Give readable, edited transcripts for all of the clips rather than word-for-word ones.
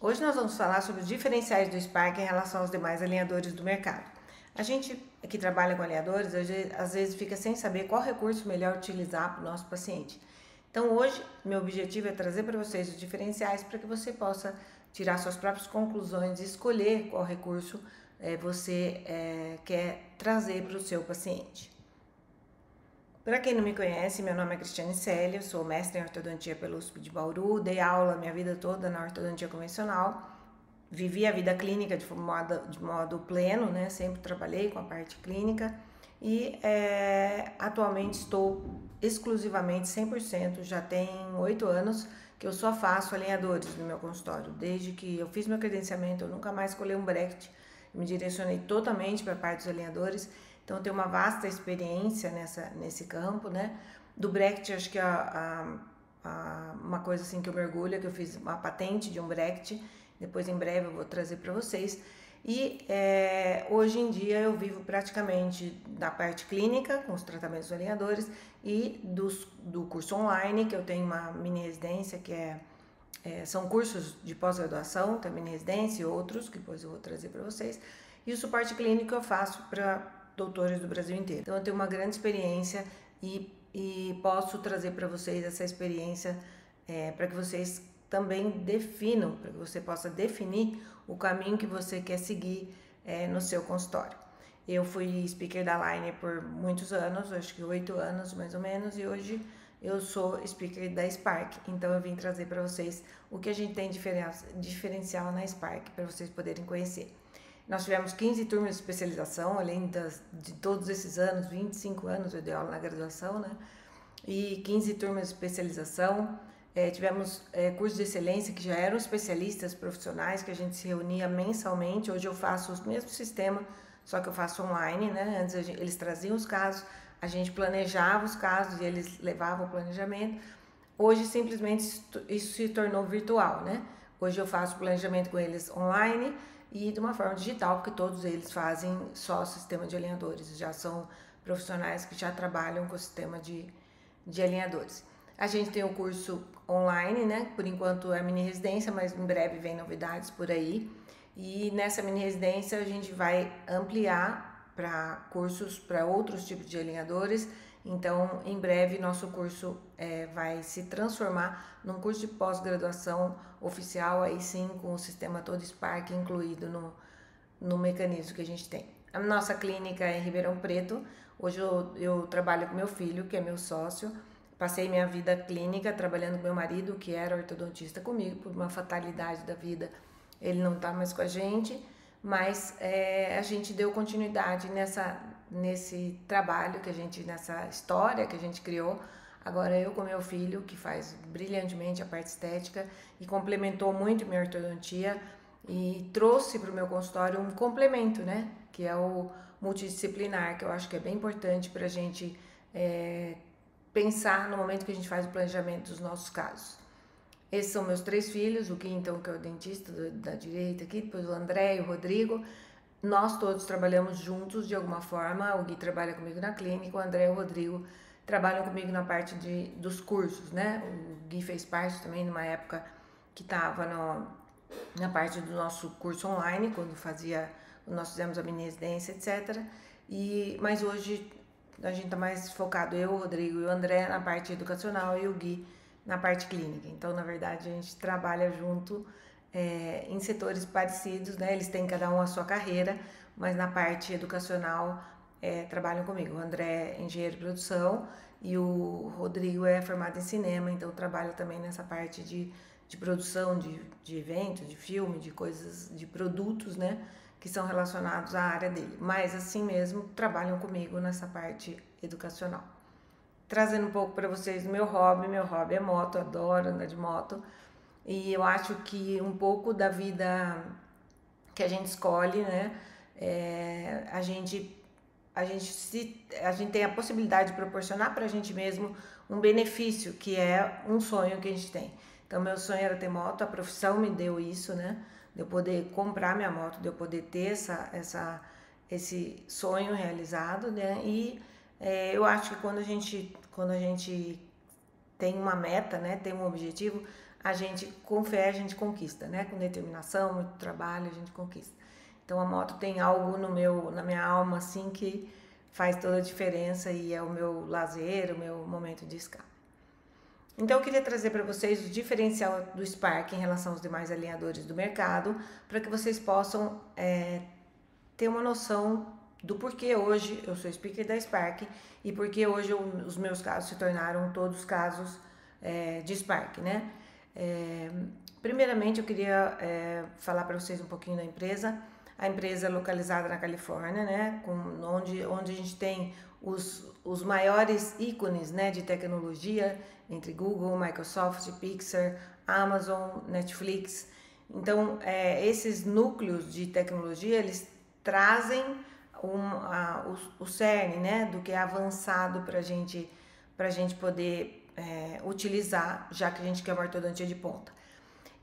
Hoje nós vamos falar sobre os diferenciais do Spark em relação aos demais alinhadores do mercado. A gente que trabalha com alinhadores, às vezes fica sem saber qual recurso melhor utilizar para o nosso paciente. Então hoje, meu objetivo é trazer para vocês os diferenciais para que você possa tirar suas próprias conclusões e escolher qual recurso você quer trazer para o seu paciente. Para quem não me conhece, meu nome é Cristiane Célia, sou mestre em ortodontia pelo USP de Bauru, dei aula minha vida toda na ortodontia convencional, vivi a vida clínica de modo pleno, né? Sempre trabalhei com a parte clínica e atualmente estou exclusivamente 100%, já tem 8 anos que eu só faço alinhadores no meu consultório. Desde que eu fiz meu credenciamento, eu nunca mais colei um bracket, me direcionei totalmente para a parte dos alinhadores. Então, eu tenho uma vasta experiência nesse campo, né? Do bracket, acho que uma coisa assim que eu mergulho, que eu fiz uma patente de um bracket, depois em breve eu vou trazer para vocês. E hoje em dia eu vivo praticamente da parte clínica, com os tratamentos dos alinhadores, e do curso online, que eu tenho uma mini residência, que são cursos de pós-graduação, tem mini residência e outros, que depois eu vou trazer para vocês. E o suporte clínico eu faço para doutores do Brasil inteiro. Então eu tenho uma grande experiência e posso trazer para vocês essa experiência para que vocês também definam, para que você possa definir o caminho que você quer seguir no seu consultório. Eu fui speaker da Line por muitos anos, acho que 8 anos mais ou menos, e hoje eu sou speaker da Spark, então eu vim trazer para vocês o que a gente tem diferencial na Spark, para vocês poderem conhecer. Nós tivemos 15 turmas de especialização, além de todos esses anos, 25 anos eu dei aula na graduação, né? E 15 turmas de especialização. Tivemos cursos de excelência que já eram especialistas profissionais, que a gente se reunia mensalmente. Hoje eu faço o mesmo sistema, só que eu faço online, né? Antes eles traziam os casos, a gente planejava os casos e eles levavam o planejamento. Hoje simplesmente isso se tornou virtual, né? Hoje eu faço planejamento com eles online e de uma forma digital, porque todos eles fazem só o sistema de alinhadores, já são profissionais que já trabalham com o sistema de alinhadores. A gente tem o curso online, né? Por enquanto é mini residência, mas em breve vem novidades por aí. E nessa mini residência a gente vai ampliar para cursos para outros tipos de alinhadores. Então, em breve, nosso curso vai se transformar num curso de pós-graduação oficial, aí sim, com o sistema todo Spark incluído no mecanismo que a gente tem. A nossa clínica é em Ribeirão Preto. Hoje eu trabalho com meu filho, que é meu sócio. Passei minha vida clínica trabalhando com meu marido, que era ortodontista comigo, por uma fatalidade da vida. Ele não está mais com a gente, mas a gente deu continuidade nesse trabalho nessa história que a gente criou. Agora eu com meu filho, que faz brilhantemente a parte estética e complementou muito minha ortodontia e trouxe para o meu consultório um complemento, né? Que é o multidisciplinar, que eu acho que é bem importante para a gente pensar no momento que a gente faz o planejamento dos nossos casos. Esses são meus 3 filhos, o Gui, então, que é o dentista da direita aqui, depois o André e o Rodrigo. Nós todos trabalhamos juntos de alguma forma. O Gui trabalha comigo na clínica, o André e o Rodrigo trabalham comigo na parte dos cursos, né? O Gui fez parte também numa época que estava na parte do nosso curso online, quando nós fizemos a mini residência, etc. Mas hoje a gente está mais focado, eu, o Rodrigo e o André, na parte educacional e o Gui na parte clínica. Então, na verdade, a gente trabalha junto em setores parecidos, né? Eles têm cada um a sua carreira, mas na parte educacional trabalham comigo. O André é engenheiro de produção e o Rodrigo é formado em cinema, então trabalha também nessa parte de produção de eventos, de filme, de coisas, de produtos, né? Que são relacionados à área dele. Mas assim mesmo, trabalham comigo nessa parte educacional. Trazendo um pouco para vocês meu hobby é moto, adoro andar de moto. E eu acho que um pouco da vida que a gente escolhe, né? A gente tem a possibilidade de proporcionar para a gente mesmo um benefício, que é um sonho que a gente tem. Então, meu sonho era ter moto, a profissão me deu isso, né? De eu poder comprar minha moto, de eu poder ter esse sonho realizado, né? E eu acho que quando a gente tem uma meta, né? Tem um objetivo, a gente, com fé, a gente conquista, né? Com determinação, muito trabalho, a gente conquista. Então a moto tem algo na minha alma, assim, que faz toda a diferença e é o meu lazer, o meu momento de escape. Então eu queria trazer para vocês o diferencial do Spark em relação aos demais alinhadores do mercado, para que vocês possam ter uma noção do porquê hoje eu sou speaker da Spark e porque hoje os meus casos se tornaram todos casos de Spark, né? Primeiramente eu queria falar para vocês um pouquinho da empresa. A empresa é localizada na Califórnia, né? Onde a gente tem os maiores ícones, né, de tecnologia, entre Google, Microsoft, Pixar, Amazon, Netflix. Então, esses núcleos de tecnologia, eles trazem o cerne, né, do que é avançado para a gente poder utilizar, já que a gente quer uma ortodontia de ponta.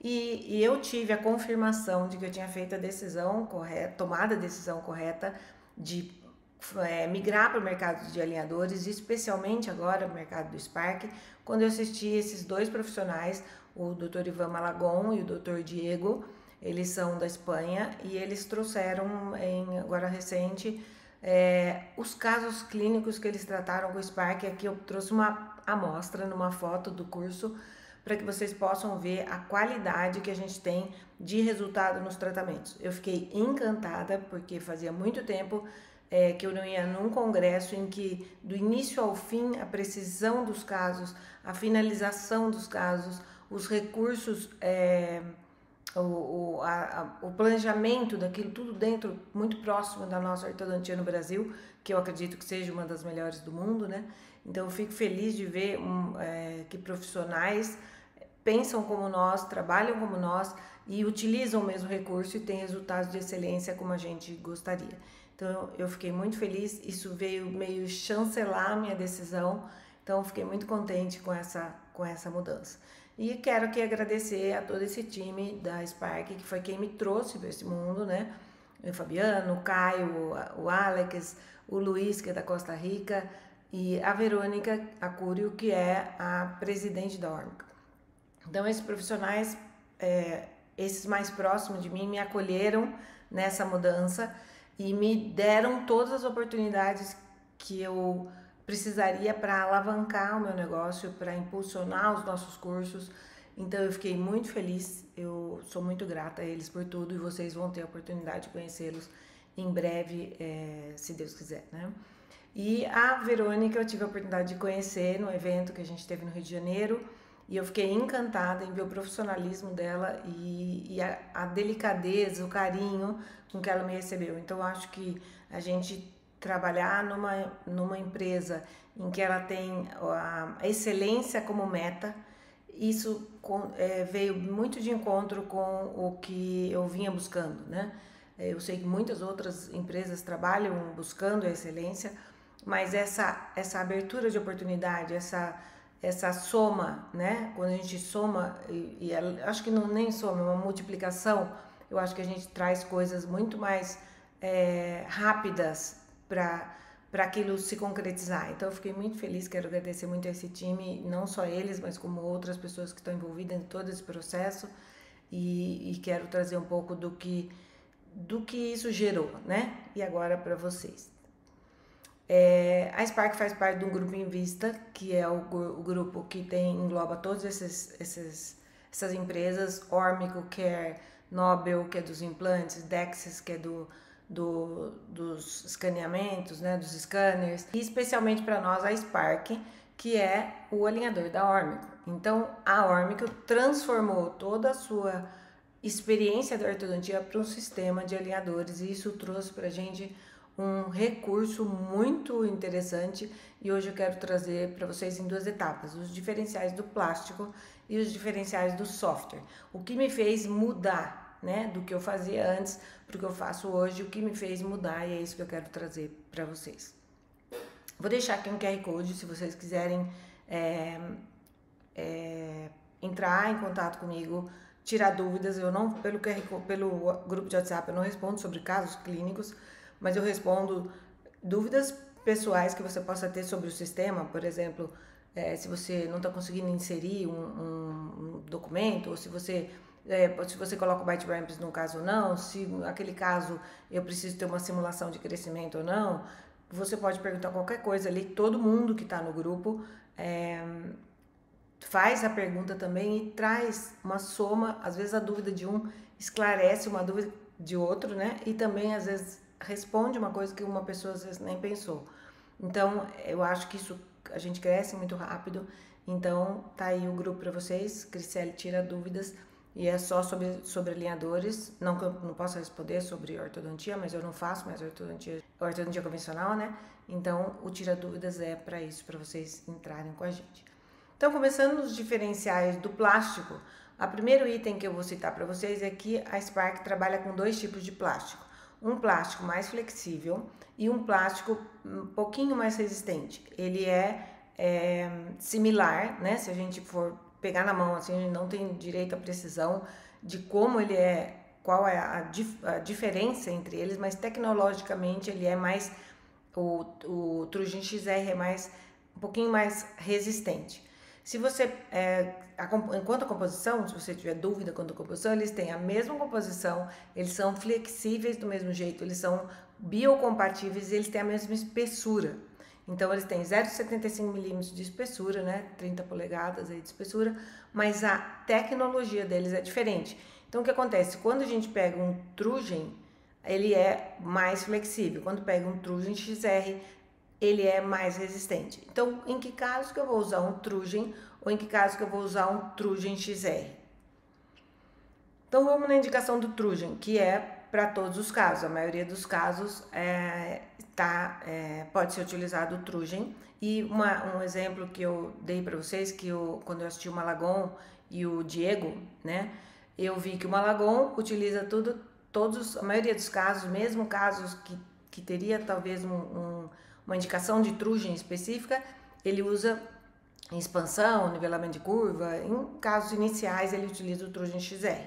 E eu tive a confirmação de que eu tinha feito a decisão correta, tomada a decisão correta de migrar para o mercado de alinhadores, especialmente agora no mercado do Spark, quando eu assisti esses dois profissionais, o Dr. Ivan Malagon e o Dr. Diego. Eles são da Espanha e eles trouxeram agora recente os casos clínicos que eles trataram com o Spark. Aqui eu trouxe uma amostra numa foto do curso para que vocês possam ver a qualidade que a gente tem de resultado nos tratamentos. Eu fiquei encantada porque fazia muito tempo que eu não ia num congresso em que do início ao fim a precisão dos casos, a finalização dos casos, os recursos, o planejamento daquilo tudo dentro, muito próximo da nossa ortodontia no Brasil, que eu acredito que seja uma das melhores do mundo, né? Então eu fico feliz de ver que profissionais pensam como nós, trabalham como nós e utilizam o mesmo recurso e têm resultados de excelência como a gente gostaria. Então eu fiquei muito feliz, isso veio meio chancelar a minha decisão, então fiquei muito contente com essa mudança. E quero aqui agradecer a todo esse time da Spark, que foi quem me trouxe para esse mundo, né? O Fabiano, o Caio, o Alex, o Luiz, que é da Costa Rica, e a Verônica Acúrio, que é a presidente da Ormica. Então esses profissionais, esses mais próximos de mim, me acolheram nessa mudança e me deram todas as oportunidades que eu precisaria para alavancar o meu negócio, para impulsionar os nossos cursos. Então eu fiquei muito feliz, eu sou muito grata a eles por tudo e vocês vão ter a oportunidade de conhecê-los em breve, se Deus quiser, né? E a Verônica eu tive a oportunidade de conhecer no evento que a gente teve no Rio de Janeiro e eu fiquei encantada em ver o profissionalismo dela e a delicadeza, o carinho com que ela me recebeu. Então eu acho que a gente trabalhar numa empresa em que ela tem a excelência como meta, isso veio muito de encontro com o que eu vinha buscando, né? Eu sei que muitas outras empresas trabalham buscando a excelência, mas essa abertura de oportunidade, essa soma, né? Quando a gente soma, acho que não nem soma, é uma multiplicação, eu acho que a gente traz coisas muito mais rápidas para aquilo se concretizar. Então eu fiquei muito feliz, quero agradecer muito a esse time, não só eles, mas como outras pessoas que estão envolvidas em todo esse processo e quero trazer um pouco do que isso gerou, né? E agora para vocês. A Spark faz parte de um grupo Invista, que é o grupo que engloba todas essas empresas, Ormico, que é Nobel, que é dos implantes, Dexis, que é dos escaneamentos, né, dos scanners, e especialmente para nós a Spark, que é o alinhador da Ormico. Então a Ormico transformou toda a sua experiência da ortodontia para um sistema de alinhadores e isso trouxe para a gente um recurso muito interessante e hoje eu quero trazer para vocês em duas etapas, os diferenciais do plástico e os diferenciais do software. O que me fez mudar, né, do que eu fazia antes para o que eu faço hoje, o que me fez mudar e é isso que eu quero trazer para vocês. Vou deixar aqui um QR Code se vocês quiserem entrar em contato comigo, tirar dúvidas. Eu não, pelo grupo de WhatsApp, eu não respondo sobre casos clínicos, mas eu respondo dúvidas pessoais que você possa ter sobre o sistema, por exemplo, se você não está conseguindo inserir um documento, ou se você coloca o ByteRamps num caso ou não, se naquele caso eu preciso ter uma simulação de crescimento ou não, você pode perguntar qualquer coisa ali, todo mundo que está no grupo faz a pergunta também e traz uma soma, às vezes a dúvida de um esclarece uma dúvida de outro, né? E também às vezes responde uma coisa que uma pessoa às vezes nem pensou. Então, eu acho que isso a gente cresce muito rápido. Então, tá aí o grupo para vocês. Criciele tira dúvidas e é só sobre alinhadores. Não que eu não possa responder sobre ortodontia, mas eu não faço mais ortodontia convencional, né? Então, o tira dúvidas é para isso, para vocês entrarem com a gente. Então, começando nos diferenciais do plástico, o primeiro item que eu vou citar para vocês é que a Spark trabalha com dois tipos de plástico. Um plástico mais flexível e um plástico um pouquinho mais resistente. Ele é similar, né? Se a gente for pegar na mão, assim, a gente não tem direito à precisão de como ele é, qual é a diferença entre eles, mas tecnologicamente ele é mais, o Trugem XR é mais, um pouquinho mais resistente. Se você, enquanto a composição, se você tiver dúvida quanto à composição, eles têm a mesma composição, eles são flexíveis do mesmo jeito, eles são biocompatíveis e eles têm a mesma espessura. Então, eles têm 0,75 milímetros de espessura, né? 30 polegadas aí de espessura, mas a tecnologia deles é diferente. Então, o que acontece? Quando a gente pega um Trugem, ele é mais flexível. Quando pega um Trugem XR, ele é mais resistente. Então, em que caso que eu vou usar um Trugem ou em que caso que eu vou usar um Trugem XR? Então, vamos na indicação do Trugem, que é para todos os casos. A maioria dos casos pode ser utilizado o Trugem. E um exemplo que eu dei para vocês, quando eu assisti o Malagon e o Diego, né? Eu vi que o Malagon utiliza a maioria dos casos, mesmo casos que teria talvez uma indicação de Trugem específica, ele usa em expansão, nivelamento de curva. Em casos iniciais, ele utiliza o Trugem XR.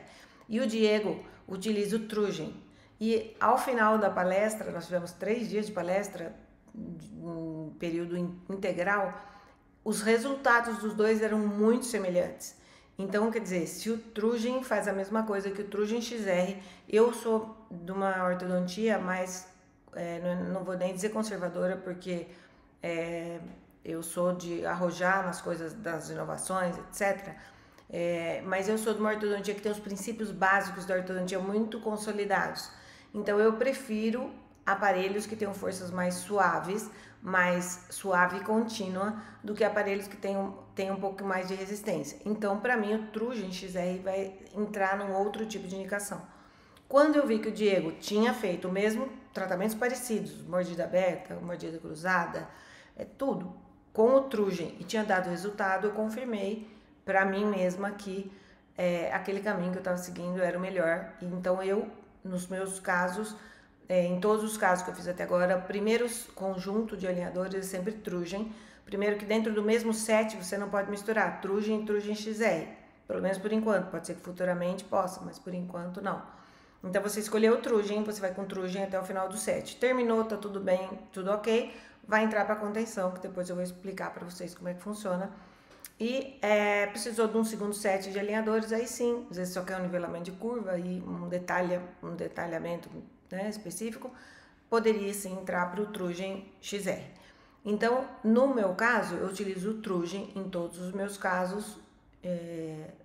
E o Diego utiliza o Trugem. E ao final da palestra, nós tivemos 3 dias de palestra, um período integral, os resultados dos dois eram muito semelhantes. Então, quer dizer, se o Trugem faz a mesma coisa que o Trugem XR, eu sou de uma ortodontia mais, não vou nem dizer conservadora, porque eu sou de arrojar nas coisas das inovações, etc., mas eu sou de uma ortodontia que tem os princípios básicos da ortodontia muito consolidados. Então, eu prefiro aparelhos que tenham forças mais suaves, mais suave e contínua, do que aparelhos que tenham um pouco mais de resistência. Então, para mim, o Trugem XR vai entrar num outro tipo de indicação. Quando eu vi que o Diego tinha feito o mesmo tratamentos parecidos, mordida aberta, mordida cruzada, tudo, com o Trugem, e tinha dado resultado, eu confirmei para mim mesma que aquele caminho que eu estava seguindo era o melhor. Então, nos meus casos, em todos os casos que eu fiz até agora, primeiros conjunto de alinhadores é sempre Trugem. Primeiro que dentro do mesmo set você não pode misturar Trugem e Trugem XR, pelo menos por enquanto. Pode ser que futuramente possa, mas por enquanto não. Então, você escolheu o Trugem, você vai com Trugem até o final do set. Terminou, tá tudo bem, tudo ok, vai entrar para contenção, que depois eu vou explicar para vocês como é que funciona. E precisou de um segundo set de alinhadores, aí sim, às vezes só quer um nivelamento de curva e um detalhamento, né, específico, poderia sim entrar para o Trugem XR. Então, no meu caso, eu utilizo o Trugem em todos os meus casos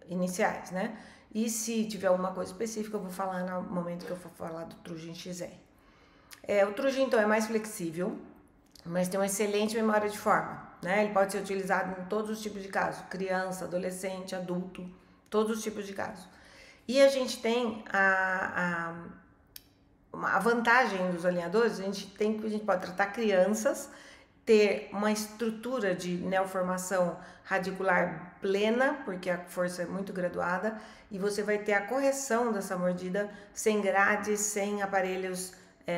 iniciais, né? E se tiver alguma coisa específica, eu vou falar no momento que eu for falar do Trugem XR. O Trugem, então, é mais flexível, mas tem uma excelente memória de forma, né? Ele pode ser utilizado em todos os tipos de casos, criança, adolescente, adulto, todos os tipos de casos. E a gente tem a vantagem dos alinhadores, a gente pode tratar crianças, ter uma estrutura de neoformação radicular plena, porque a força é muito graduada, e você vai ter a correção dessa mordida sem grades, sem aparelhos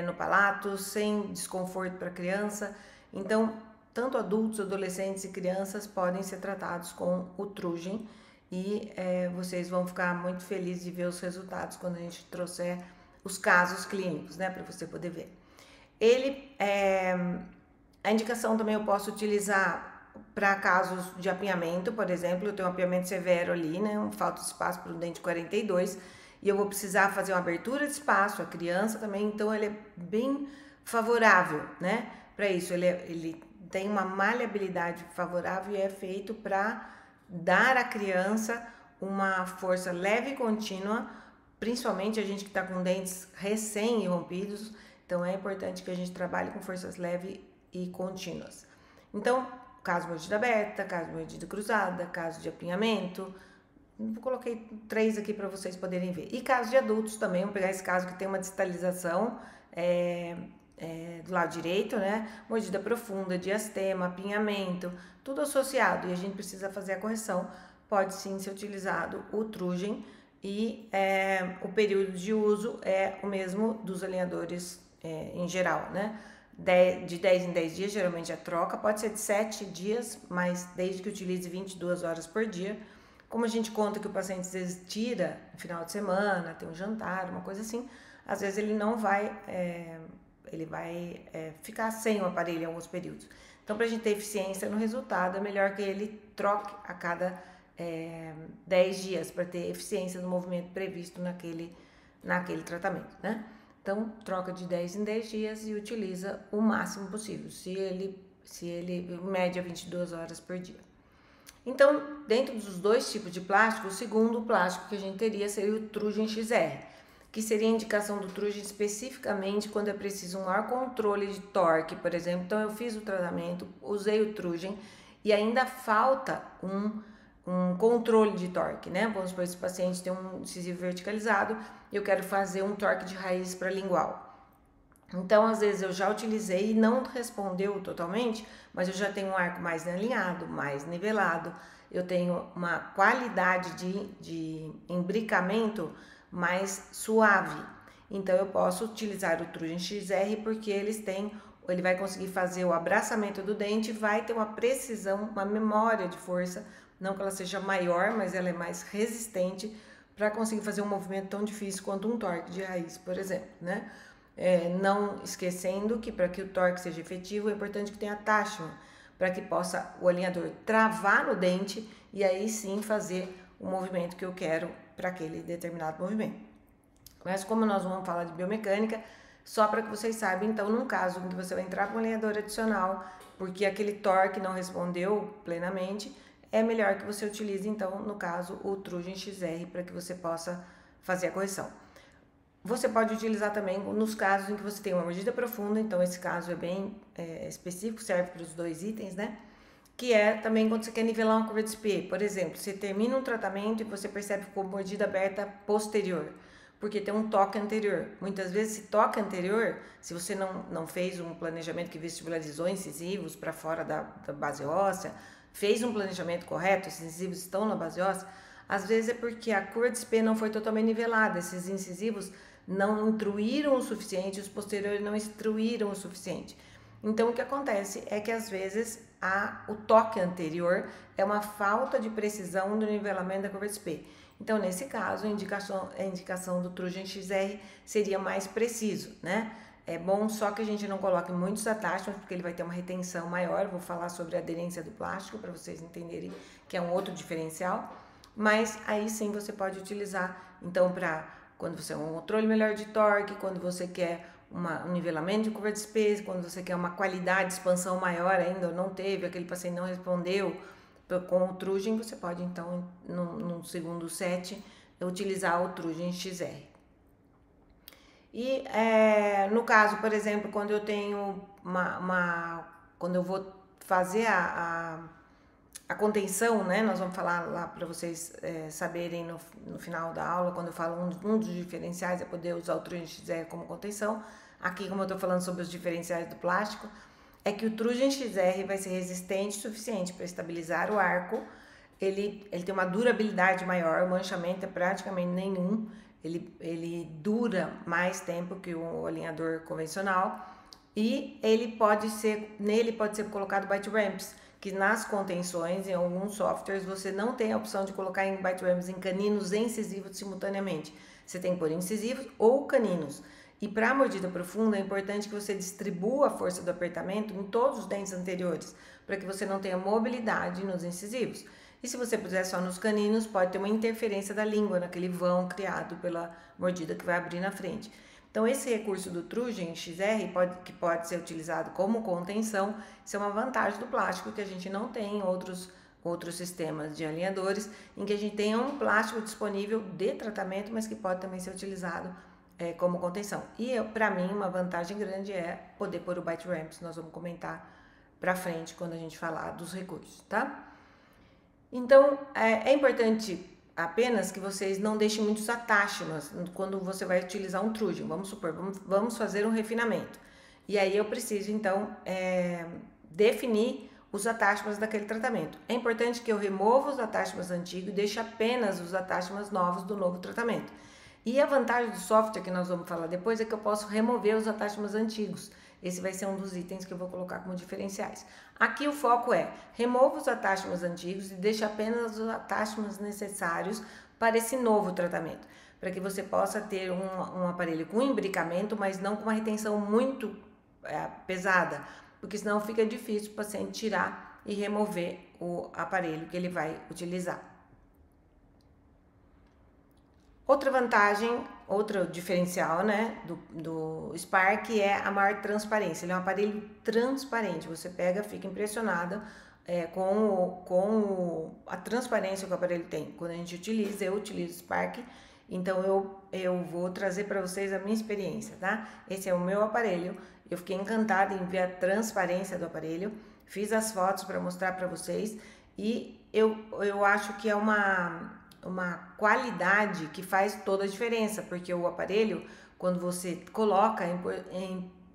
no palato, sem desconforto para a criança. Então, tanto adultos, adolescentes e crianças podem ser tratados com o Trugem e vocês vão ficar muito felizes de ver os resultados quando a gente trouxer os casos clínicos, né, para você poder ver. A indicação também eu posso utilizar para casos de apinhamento, por exemplo, eu tenho um apinhamento severo ali, né? Falta de espaço para o dente 42 e eu vou precisar fazer uma abertura de espaço, a criança também, então ele é bem favorável, né? Para isso, ele tem uma maleabilidade favorável e é feito para dar à criança uma força leve e contínua, principalmente a gente que está com dentes recém-rompidos, então é importante que a gente trabalhe com forças leves e contínuas. Então, caso de mordida aberta, caso de mordida cruzada, caso de apinhamento, eu coloquei 3 aqui para vocês poderem ver. E caso de adultos também, vamos pegar esse caso que tem uma distalização do lado direito, né? Mordida profunda, diastema, apinhamento, tudo associado e a gente precisa fazer a correção. Pode sim ser utilizado o Trugem e o período de uso é o mesmo dos alinhadores em geral, né? De 10 em 10 dias, geralmente a troca, pode ser de 7 dias, mas desde que utilize 22 horas por dia. Como a gente conta que o paciente às vezes tira no final de semana, tem um jantar, uma coisa assim, às vezes ele não vai, ele vai ficar sem o aparelho em alguns períodos. Então, para a gente ter eficiência no resultado, é melhor que ele troque a cada 10 dias para ter eficiência no movimento previsto naquele tratamento, né? Então, troca de 10 em 10 dias e utiliza o máximo possível, se ele média 22 horas por dia. Então, dentro dos 2 tipos de plástico, o segundo plástico que a gente teria seria o Trugem XR, que seria a indicação do Trugem especificamente quando é preciso um maior controle de torque, por exemplo. Então, eu fiz o tratamento, usei o Trugem e ainda falta um controle de torque, né? Vamos supor, esse paciente tem um incisivo verticalizado e eu quero fazer um torque de raiz para lingual. Então, às vezes eu já utilizei e não respondeu totalmente, mas eu já tenho um arco mais alinhado, mais nivelado, eu tenho uma qualidade de imbricamento mais suave. Então, eu posso utilizar o Trugem XR porque ele vai conseguir fazer o abraçamento do dente, vai ter uma precisão, uma memória de força, não que ela seja maior, mas ela é mais resistente para conseguir fazer um movimento tão difícil quanto um torque de raiz, por exemplo, né? Não esquecendo que para que o torque seja efetivo é importante que tenha attachment, para que possa o alinhador travar no dente e aí sim fazer o movimento que eu quero para aquele determinado movimento. Mas como nós vamos falar de biomecânica, só para que vocês saibam, então, num caso em que você vai entrar com um alinhador adicional, porque aquele torque não respondeu plenamente, é melhor que você utilize, então, no caso, o Trugem XR para que você possa fazer a correção. Você pode utilizar também nos casos em que você tem uma mordida profunda, então esse caso é bem específico, serve para os 2 itens, né? Que é também quando você quer nivelar uma curva de Spee. Por exemplo, você termina um tratamento e você percebe que ficou mordida aberta posterior, porque tem um toque anterior. Muitas vezes esse toque anterior, se você não fez um planejamento que vestibularizou incisivos para fora da base óssea, fez um planejamento correto, esses incisivos estão na base óssea, às vezes é porque a curva de Spee não foi totalmente nivelada, esses incisivos não intruíram o suficiente, os posteriores não instruíram o suficiente. Então, o que acontece é que, às vezes, o toque anterior é uma falta de precisão do nivelamento da curva de Spee. Então, nesse caso, a indicação do Trugem XR seria mais preciso, né? É bom só que a gente não coloque muitos attachments, porque ele vai ter uma retenção maior. Eu vou falar sobre a aderência do plástico, para vocês entenderem que é um outro diferencial. Mas aí sim você pode utilizar, então, para quando você quer um controle melhor de torque, quando você quer um nivelamento de curva de Spee, quando você quer uma qualidade de expansão maior ainda, ou não teve, aquele paciente não respondeu com o Trugem, você pode então, no segundo set, utilizar o Trugem XR. E no caso, por exemplo, quando eu tenho quando eu vou fazer a contenção, né? Nós vamos falar lá para vocês saberem no final da aula, quando eu falo um dos diferenciais é poder usar o Trugem XR como contenção. Aqui, como eu estou falando sobre os diferenciais do plástico, é que o Trugem XR vai ser resistente o suficiente para estabilizar o arco. Ele tem uma durabilidade maior, o manchamento é praticamente nenhum. Ele dura mais tempo que o alinhador convencional e nele pode ser colocado bite ramps, que nas contenções, em alguns softwares, você não tem a opção de colocar em bite ramps em caninos e incisivos simultaneamente. Você tem que pôr incisivos ou caninos. E para a mordida profunda é importante que você distribua a força do apertamento em todos os dentes anteriores, para que você não tenha mobilidade nos incisivos. E se você puser só nos caninos, pode ter uma interferência da língua naquele vão criado pela mordida que vai abrir na frente. Então, esse recurso do Trugen XR, que pode ser utilizado como contenção, isso é uma vantagem do plástico que a gente não tem em outros sistemas de alinhadores, em que a gente tem um plástico disponível de tratamento, mas que pode também ser utilizado como contenção. E para mim, uma vantagem grande é poder pôr o Bite Ramps, nós vamos comentar para frente quando a gente falar dos recursos, tá? Então, é importante apenas que vocês não deixem muitos attachments quando você vai utilizar um Trugen. Vamos supor, vamos fazer um refinamento. E aí eu preciso, então, definir os attachments daquele tratamento. É importante que eu remova os attachments antigos e deixe apenas os attachments novos do novo tratamento. E a vantagem do software, que nós vamos falar depois, é que eu posso remover os attachments antigos. Esse vai ser um dos itens que eu vou colocar como diferenciais. Aqui o foco é, remova os attachments antigos e deixa apenas os attachments necessários para esse novo tratamento. Para que você possa ter um aparelho com imbricamento, mas não com uma retenção muito pesada. Porque senão fica difícil o paciente tirar e remover o aparelho que ele vai utilizar. Outra vantagem, outro diferencial, né, do Spark é a maior transparência. Ele é um aparelho transparente, você pega, fica impressionada com a transparência que o aparelho tem. Quando a gente utiliza, eu utilizo o Spark, então eu vou trazer para vocês a minha experiência, tá? Esse é o meu aparelho, eu fiquei encantada em ver a transparência do aparelho, fiz as fotos para mostrar para vocês e eu acho que é uma qualidade que faz toda a diferença, porque o aparelho, quando você coloca, é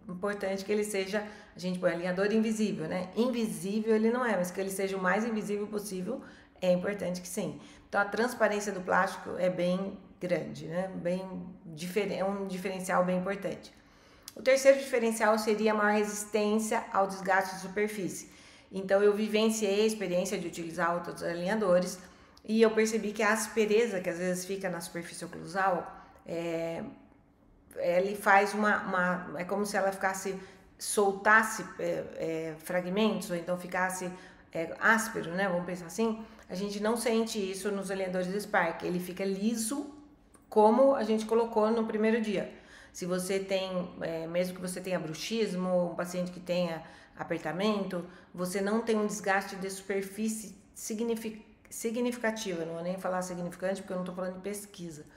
importante que ele seja, a gente põe alinhador invisível, né? Invisível ele não é, mas que ele seja o mais invisível possível, é importante que sim. Então a transparência do plástico é bem grande, né? É um diferencial bem importante. O terceiro diferencial seria a maior resistência ao desgaste de superfície. Então eu vivenciei a experiência de utilizar outros alinhadores, e eu percebi que a aspereza que às vezes fica na superfície oclusal, ele faz é como se ela soltasse fragmentos, ou então ficasse áspero, né? Vamos pensar assim. A gente não sente isso nos alinhadores do Spark, ele fica liso como a gente colocou no primeiro dia. Se você tem, mesmo que você tenha bruxismo, um paciente que tenha apertamento, você não tem um desgaste de superfície significativa, não vou nem falar significante porque eu não estou falando de pesquisa,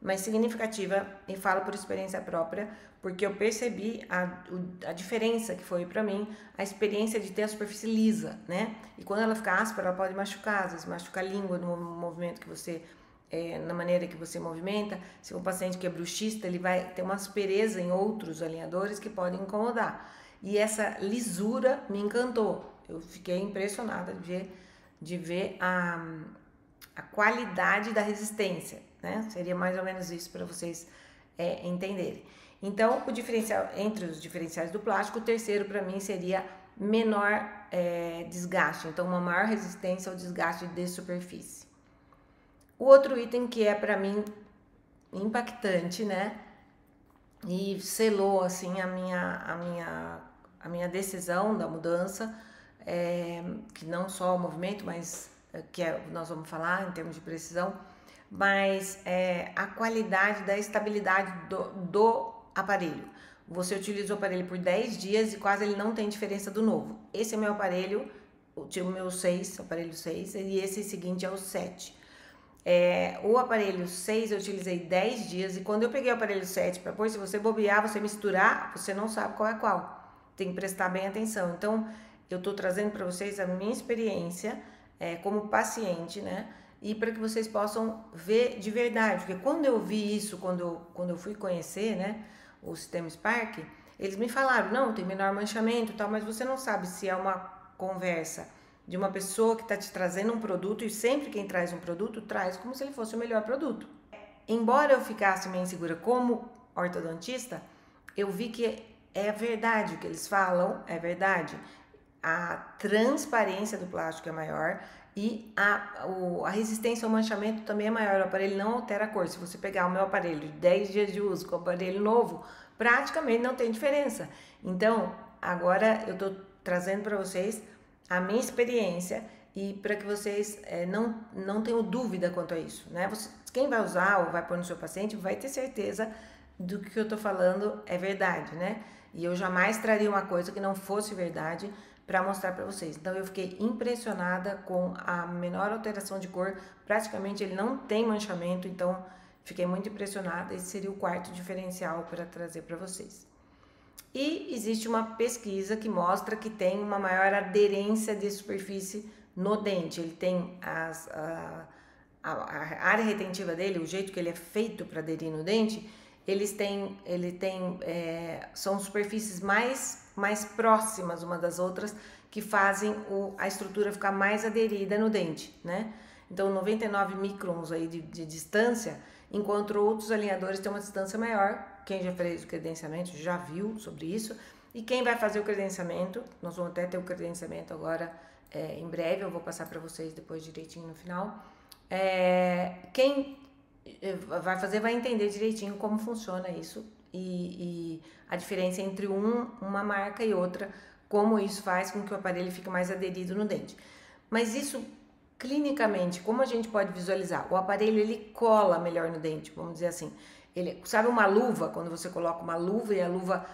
mas significativa, e falo por experiência própria, porque eu percebi a diferença que foi para mim a experiência de ter a superfície lisa, né? E quando ela fica áspera, ela pode machucar, às vezes machuca a língua no movimento que você, na maneira que você movimenta. Se um paciente que é bruxista, ele vai ter uma aspereza em outros alinhadores que podem incomodar. E essa lisura me encantou, eu fiquei impressionada de ver a qualidade da resistência, né? Seria mais ou menos isso para vocês entenderem. Então, o diferencial entre os diferenciais do plástico, o terceiro para mim seria menor desgaste, então uma maior resistência ao desgaste de superfície. O outro item que é para mim impactante, né? E selou assim a minha decisão da mudança, que não só o movimento, mas nós vamos falar em termos de precisão, mas a qualidade da estabilidade do aparelho. Você utiliza o aparelho por 10 dias e quase ele não tem diferença do novo. Esse é meu aparelho, o meu 6, aparelho 6, e esse seguinte é o 7. O aparelho 6 eu utilizei 10 dias e quando eu peguei o aparelho 7 para pôr, se você bobear, você misturar, você não sabe qual é qual. Tem que prestar bem atenção. Então, eu tô trazendo para vocês a minha experiência como paciente, né? E para que vocês possam ver de verdade. Porque quando eu vi isso, quando eu fui conhecer, né, o sistema Spark, eles me falaram, não, tem menor manchamento e tal, mas você não sabe se é uma conversa de uma pessoa que está te trazendo um produto, e sempre quem traz um produto, traz como se ele fosse o melhor produto. Embora eu ficasse meio insegura como ortodontista, eu vi que é verdade o que eles falam, é verdade. A transparência do plástico é maior e a resistência ao manchamento também é maior. O aparelho não altera a cor. Se você pegar o meu aparelho de 10 dias de uso com o aparelho novo, praticamente não tem diferença. Então, agora eu tô trazendo para vocês a minha experiência e para que vocês não tenham dúvida quanto a isso, né? Quem vai usar ou vai pôr no seu paciente vai ter certeza do que eu tô falando é verdade, né? E eu jamais traria uma coisa que não fosse verdade para mostrar para vocês. Então eu fiquei impressionada com a menor alteração de cor, praticamente ele não tem manchamento, então fiquei muito impressionada. Esse seria o quarto diferencial para trazer para vocês. E existe uma pesquisa que mostra que tem uma maior aderência de superfície no dente. Ele tem a área retentiva dele, o jeito que ele é feito para aderir no dente, são superfícies mais próximas uma das outras que fazem a estrutura ficar mais aderida no dente, né? Então 99 microns aí de distância, enquanto outros alinhadores têm uma distância maior. Quem já fez o credenciamento já viu sobre isso. E quem vai fazer o credenciamento, nós vamos até ter o credenciamento agora em breve, eu vou passar para vocês depois direitinho no final. Quem vai fazer vai entender direitinho como funciona isso e a diferença entre uma marca e outra, como isso faz com que o aparelho fique mais aderido no dente. Mas isso, clinicamente, como a gente pode visualizar? O aparelho ele cola melhor no dente, vamos dizer assim. Sabe uma luva, quando você coloca uma luva e a luva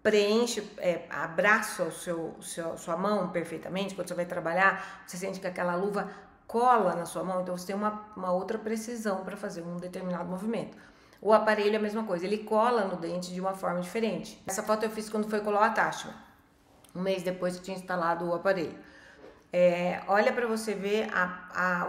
preenche, abraça sua mão perfeitamente, quando você vai trabalhar, você sente que aquela luva cola na sua mão, então você tem uma outra precisão para fazer um determinado movimento. O aparelho é a mesma coisa, ele cola no dente de uma forma diferente. Essa foto eu fiz quando foi colar o attachment, um mês depois que eu tinha instalado o aparelho. Olha para você ver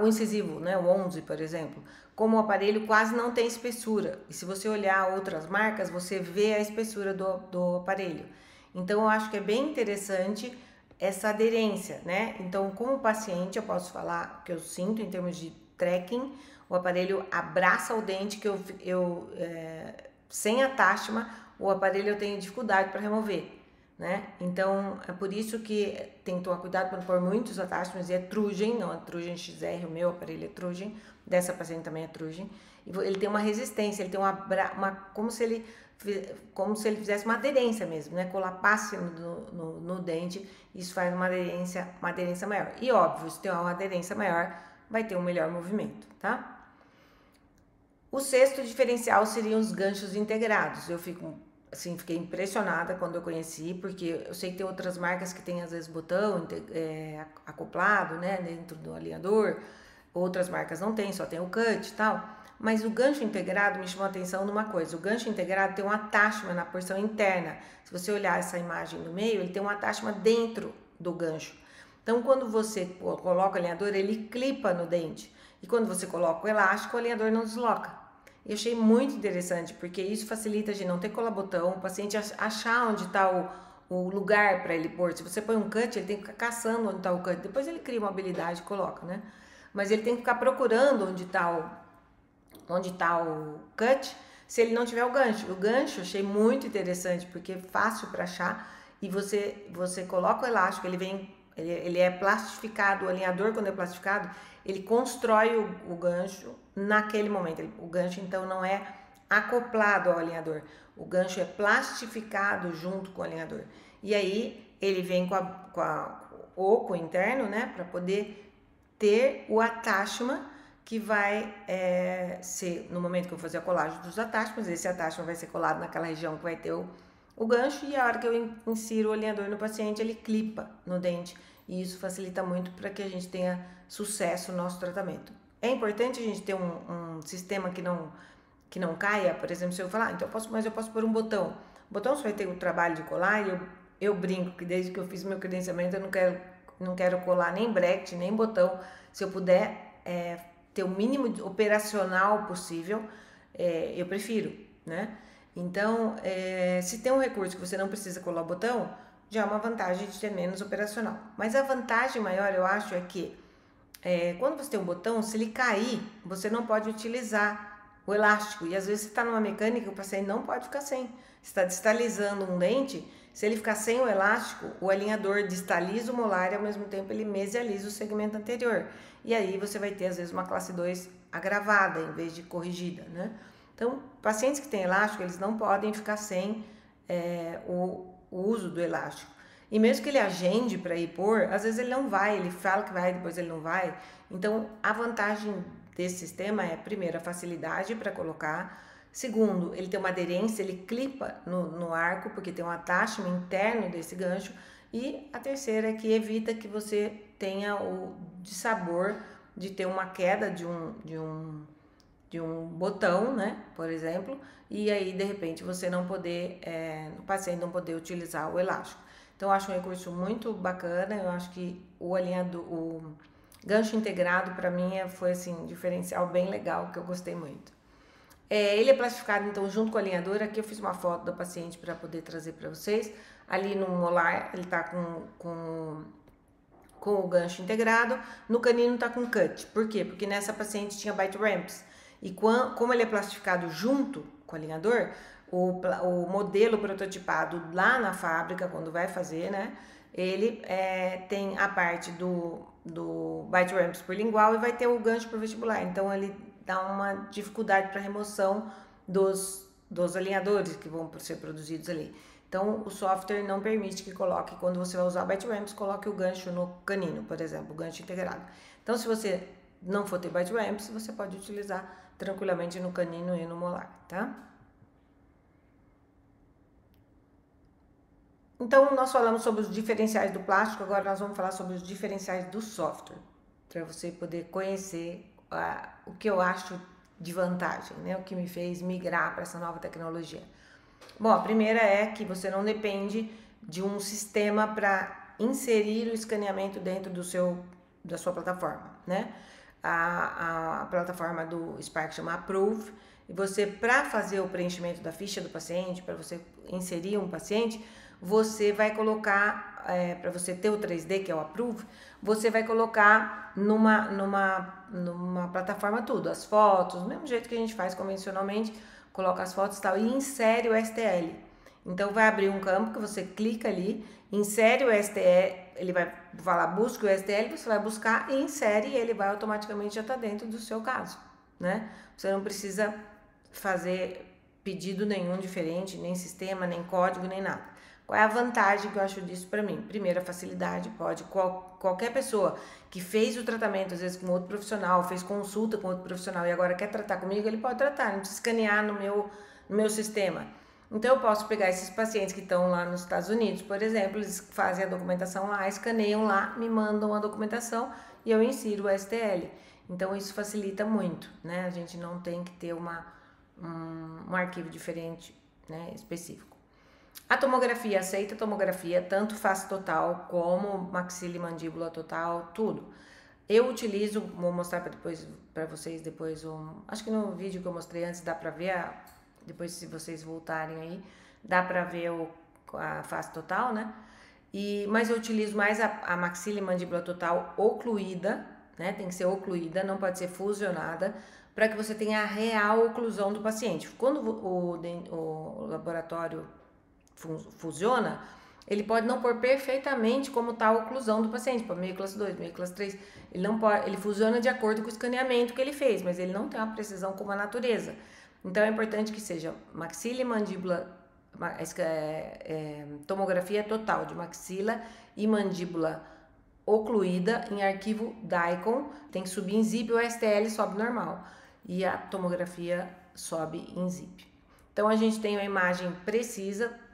o incisivo, né, o 11, por exemplo, como o aparelho quase não tem espessura. E se você olhar outras marcas, você vê a espessura do aparelho. Então, eu acho que é bem interessante essa aderência, né? Então, como paciente, eu posso falar o que eu sinto em termos de tracking. O aparelho abraça o dente que sem attachment, o aparelho eu tenho dificuldade para remover, né? Então, é por isso que tem que tomar cuidado para não pôr muitos attachments. E é Trugen, não é Trugen XR, o meu aparelho é Trugen, dessa paciente também é Trugen. E ele tem uma resistência, ele tem como se ele fizesse uma aderência mesmo, né? Colapasse no dente, isso faz uma aderência maior. E óbvio, se tem uma aderência maior, vai ter um melhor movimento, tá? O sexto diferencial seriam os ganchos integrados. Eu fiquei impressionada quando eu conheci, porque eu sei que tem outras marcas que tem às vezes botão acoplado, né, dentro do alinhador. Outras marcas não tem, só tem o cut e tal. Mas o gancho integrado me chamou a atenção numa coisa. O gancho integrado tem um attachment na porção interna. Se você olhar essa imagem no meio, ele tem um attachment dentro do gancho. Então, quando você coloca o alinhador, ele clipa no dente. E quando você coloca o elástico, o alinhador não desloca. Eu achei muito interessante, porque isso facilita de não ter colar-botão, o paciente achar onde está o lugar para ele pôr. Se você põe um cut, ele tem que ficar caçando onde está o cut. Depois ele cria uma habilidade e coloca, né? Mas ele tem que ficar procurando onde está o cut, se ele não tiver o gancho. O gancho eu achei muito interessante, porque é fácil para achar, e você coloca o elástico, ele é plastificado, o alinhador quando é plastificado, ele constrói o gancho naquele momento. O gancho então não é acoplado ao alinhador, o gancho é plastificado junto com o alinhador. E aí ele vem com o oco interno, né, para poder ter o attachment que vai ser, no momento que eu fazer a colagem dos attachments, esse attachment vai ser colado naquela região que vai ter o gancho, e a hora que eu insiro o alinhador no paciente, ele clipa no dente, e isso facilita muito para que a gente tenha sucesso no nosso tratamento. É importante a gente ter um sistema que não caia. Por exemplo, se eu falar, então eu posso pôr um botão. O botão só vai ter o trabalho de colar, e eu brinco que desde que eu fiz meu credenciamento, eu não quero colar nem bracket, nem botão. Se eu puder ter o mínimo operacional possível, eu prefiro, né? Então, se tem um recurso que você não precisa colar o botão, já é uma vantagem de ter menos operacional. Mas a vantagem maior, eu acho, é que quando você tem um botão, se ele cair, você não pode utilizar o elástico. E às vezes você está numa mecânica que o paciente não pode ficar sem. Você está distalizando um dente, Se ele ficar sem o elástico, o alinhador distaliza o molar e ao mesmo tempo ele mesializa o segmento anterior. E aí você vai ter às vezes uma classe 2 agravada em vez de corrigida, né? Então, pacientes que têm elástico, eles não podem ficar sem o uso do elástico. E mesmo que ele agende para ir pôr, às vezes ele não vai, ele fala que vai, depois ele não vai. Então, a vantagem desse sistema é, primeiro, a facilidade para colocar. Segundo, ele tem uma aderência, ele clipa no arco, porque tem um attachment interno desse gancho. E a terceira é que evita que você tenha o dissabor de ter uma queda de um botão, né, por exemplo, e aí de repente você não poder, o paciente não poder utilizar o elástico. Então eu acho um recurso muito bacana, eu acho que o gancho integrado para mim foi assim, um diferencial bem legal, que eu gostei muito. Ele é plastificado então junto com o alinhador, aqui eu fiz uma foto da paciente para poder trazer para vocês, ali no molar ele tá com o gancho integrado, no canino tá com cut. Por quê? Porque nessa paciente tinha bite ramps. E como ele é plastificado junto com o alinhador, o modelo prototipado lá na fábrica, quando vai fazer, né? Ele tem a parte do bite ramps por lingual e vai ter o gancho por vestibular. Então ele dá uma dificuldade para remoção dos alinhadores que vão ser produzidos ali. Então, o software não permite que coloque, quando você vai usar bite ramps, coloque o gancho no canino, por exemplo, o gancho integrado. Então, se você não for ter bite ramps, você pode utilizar tranquilamente no canino e no molar, tá? Então, nós falamos sobre os diferenciais do plástico, agora nós vamos falar sobre os diferenciais do software, para você poder conhecer o que eu acho de vantagem, né? O que me fez migrar para essa nova tecnologia. Bom, a primeira é que você não depende de um sistema para inserir o escaneamento dentro da sua plataforma, né? A plataforma do Spark chama Approve, e você, para fazer o preenchimento da ficha do paciente, para você inserir um paciente, você vai colocar, para você ter o 3D, que é o Approve, você vai colocar numa plataforma tudo, as fotos, do mesmo jeito que a gente faz convencionalmente, coloca as fotos e tal, e insere o STL. Então, vai abrir um campo que você clica ali, insere o STL, ele vai falar busca o STL, você vai buscar e insere, e ele vai automaticamente já estar dentro do seu caso, né? Você não precisa fazer pedido nenhum diferente, nem sistema, nem código, nem nada. Qual é a vantagem que eu acho disso para mim? Primeiro, a facilidade, qualquer pessoa que fez o tratamento, às vezes com outro profissional, fez consulta com outro profissional e agora quer tratar comigo, ele pode tratar, não precisa escanear no meu sistema. Então eu posso pegar esses pacientes que estão lá nos Estados Unidos, por exemplo, eles fazem a documentação lá, escaneiam lá, me mandam a documentação e eu insiro o STL. Então isso facilita muito, né? A gente não tem que ter um arquivo diferente, né, específico. A tomografia, aceita tomografia, tanto face total como maxila-mandíbula total, tudo. Eu utilizo, vou mostrar para vocês depois, acho que no vídeo que eu mostrei antes dá para ver, depois se vocês voltarem aí, dá para ver a face total, né? Mas eu utilizo mais a maxila-mandíbula total ocluída, né? Tem que ser ocluída, não pode ser fusionada, para que você tenha a real oclusão do paciente. Quando o laboratório fusiona, ele pode não pôr perfeitamente como está a oclusão do paciente, para meio classe 2, meio classe 3. Ele não pode, ele fusiona de acordo com o escaneamento que ele fez, mas ele não tem uma precisão como a natureza. Então é importante que seja maxila e mandíbula, tomografia total de maxila e mandíbula ocluída em arquivo DICOM, tem que subir em zip, o STL sobe normal e a tomografia sobe em zip. Então a gente tem uma imagem precisa.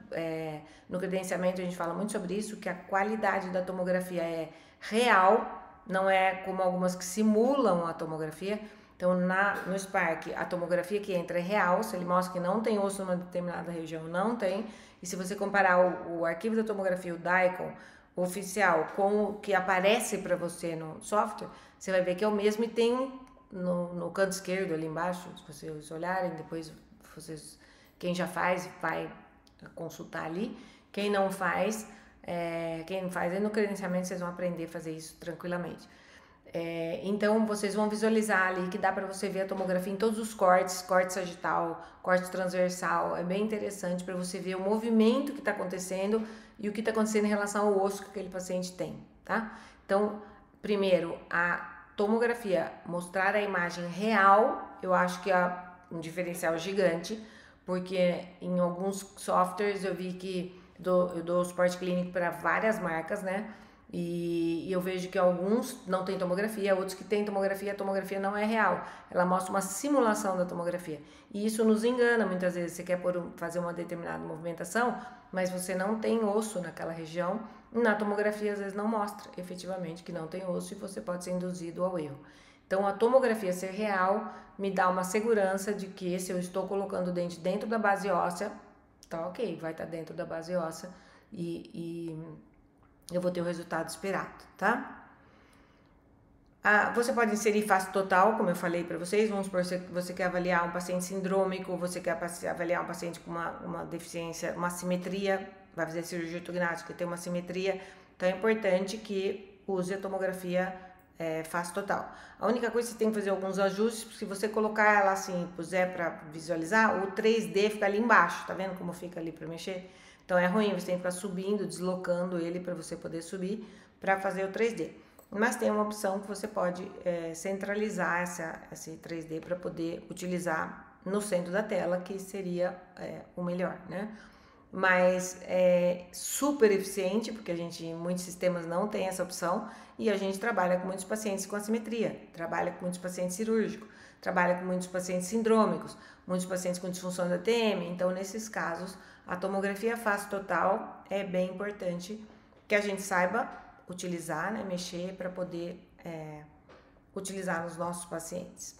No credenciamento a gente fala muito sobre isso, que a qualidade da tomografia é real, não é como algumas que simulam a tomografia. Então no Spark a tomografia que entra é real, se ele mostra que não tem osso numa determinada região, não tem. E se você comparar o arquivo da tomografia, o DICOM oficial, com o que aparece para você no software, você vai ver que é o mesmo e tem no canto esquerdo ali embaixo, se vocês olharem, depois quem já faz vai consultar ali, quem não faz aí no credenciamento vocês vão aprender a fazer isso tranquilamente. Então, vocês vão visualizar ali que dá para você ver a tomografia em todos os cortes, corte sagital, corte transversal. É bem interessante para você ver o movimento que está acontecendo e o que está acontecendo em relação ao osso que aquele paciente tem, tá? Então, primeiro, a tomografia, mostrar a imagem real, eu acho que é um diferencial gigante, porque em alguns softwares eu vi que eu dou suporte clínico para várias marcas, né? E eu vejo que alguns não têm tomografia, outros que têm tomografia, a tomografia não é real. Ela mostra uma simulação da tomografia. E isso nos engana muitas vezes. Você quer fazer uma determinada movimentação, mas você não tem osso naquela região. Na tomografia, às vezes, não mostra efetivamente que não tem osso e você pode ser induzido ao erro. Então, a tomografia ser real me dá uma segurança de que se eu estou colocando o dente dentro da base óssea, tá ok, vai estar dentro da base óssea e eu vou ter o resultado esperado, tá? Você pode inserir face total, como eu falei para vocês. Vamos supor que você quer avaliar um paciente sindrômico, você quer avaliar um paciente com uma deficiência, uma assimetria, vai fazer cirurgia ortognática, tem uma assimetria. Então é importante que use a tomografia face total. A única coisa é que você tem que fazer alguns ajustes, se você colocar ela assim, puser para visualizar, o 3D fica ali embaixo, tá vendo como fica ali para mexer? Então é ruim, você tem que ficar subindo, deslocando ele para você poder subir para fazer o 3D. Mas tem uma opção que você pode centralizar esse 3D para poder utilizar no centro da tela, que seria o melhor, né? Mas é super eficiente, porque muitos sistemas não tem essa opção, e a gente trabalha com muitos pacientes com assimetria, trabalha com muitos pacientes cirúrgicos, trabalha com muitos pacientes sindrômicos, muitos pacientes com disfunção da TM. Então, nesses casos, a tomografia face total é bem importante que a gente saiba utilizar, né, mexer para poder utilizar nos nossos pacientes.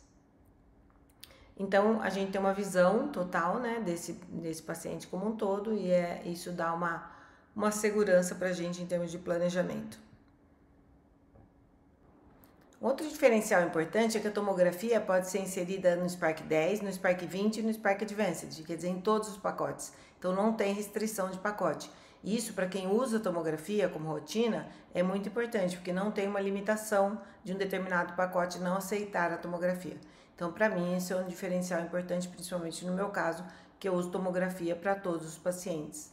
Então, a gente tem uma visão total, né, desse paciente como um todo e isso dá uma segurança para a gente em termos de planejamento. Outro diferencial importante é que a tomografia pode ser inserida no Spark 10, no Spark 20 e no Spark Advanced, quer dizer, em todos os pacotes. Então, não tem restrição de pacote. Isso, para quem usa a tomografia como rotina, é muito importante, porque não tem uma limitação de um determinado pacote não aceitar a tomografia. Então, para mim, esse é um diferencial importante, principalmente no meu caso, que eu uso tomografia para todos os pacientes.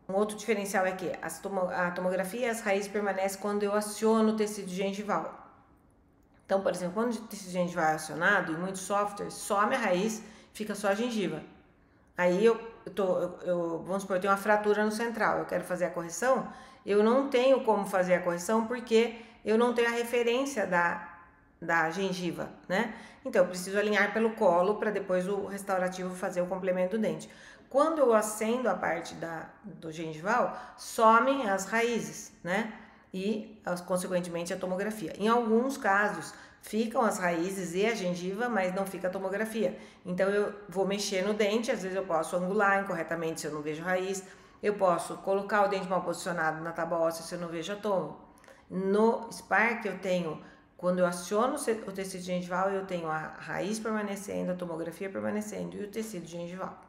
Um outro diferencial é que a tomografia e as raízes permanecem quando eu aciono o tecido gengival. Então, por exemplo, quando o tecido gengival é acionado, em muitos softwares, some a raiz, fica só a gengiva. Aí vamos supor, eu tenho uma fratura no central, eu quero fazer a correção, eu não tenho como fazer a correção porque eu não tenho a referência da gengiva, né? Então, eu preciso alinhar pelo colo para depois o restaurativo fazer o complemento do dente. Quando eu acendo a parte do gengival, somem as raízes, né? E, consequentemente, a tomografia. Em alguns casos, ficam as raízes e a gengiva, mas não fica a tomografia. Então, eu vou mexer no dente, às vezes eu posso angular incorretamente se eu não vejo raiz, eu posso colocar o dente mal posicionado na tábua óssea se eu não vejo a tomo. No Spark, eu tenho, quando eu aciono o tecido gengival, eu tenho a raiz permanecendo, a tomografia permanecendo e o tecido gengival.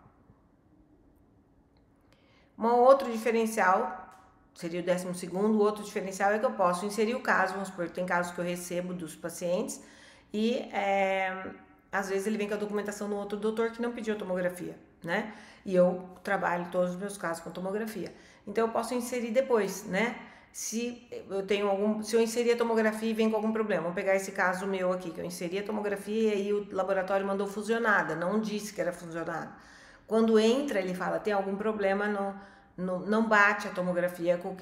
Um outro diferencial seria o 12º, o outro diferencial é que eu posso inserir o caso, vamos supor, tem casos que eu recebo dos pacientes e às vezes ele vem com a documentação do outro doutor que não pediu a tomografia, né? E eu trabalho todos os meus casos com tomografia. Então eu posso inserir depois, né? Se eu inserir a tomografia e vem com algum problema, vamos pegar esse caso meu aqui, que eu inseri a tomografia e o laboratório mandou fusionada, não disse que era fusionada. Quando entra, ele fala, tem algum problema não bate a tomografia com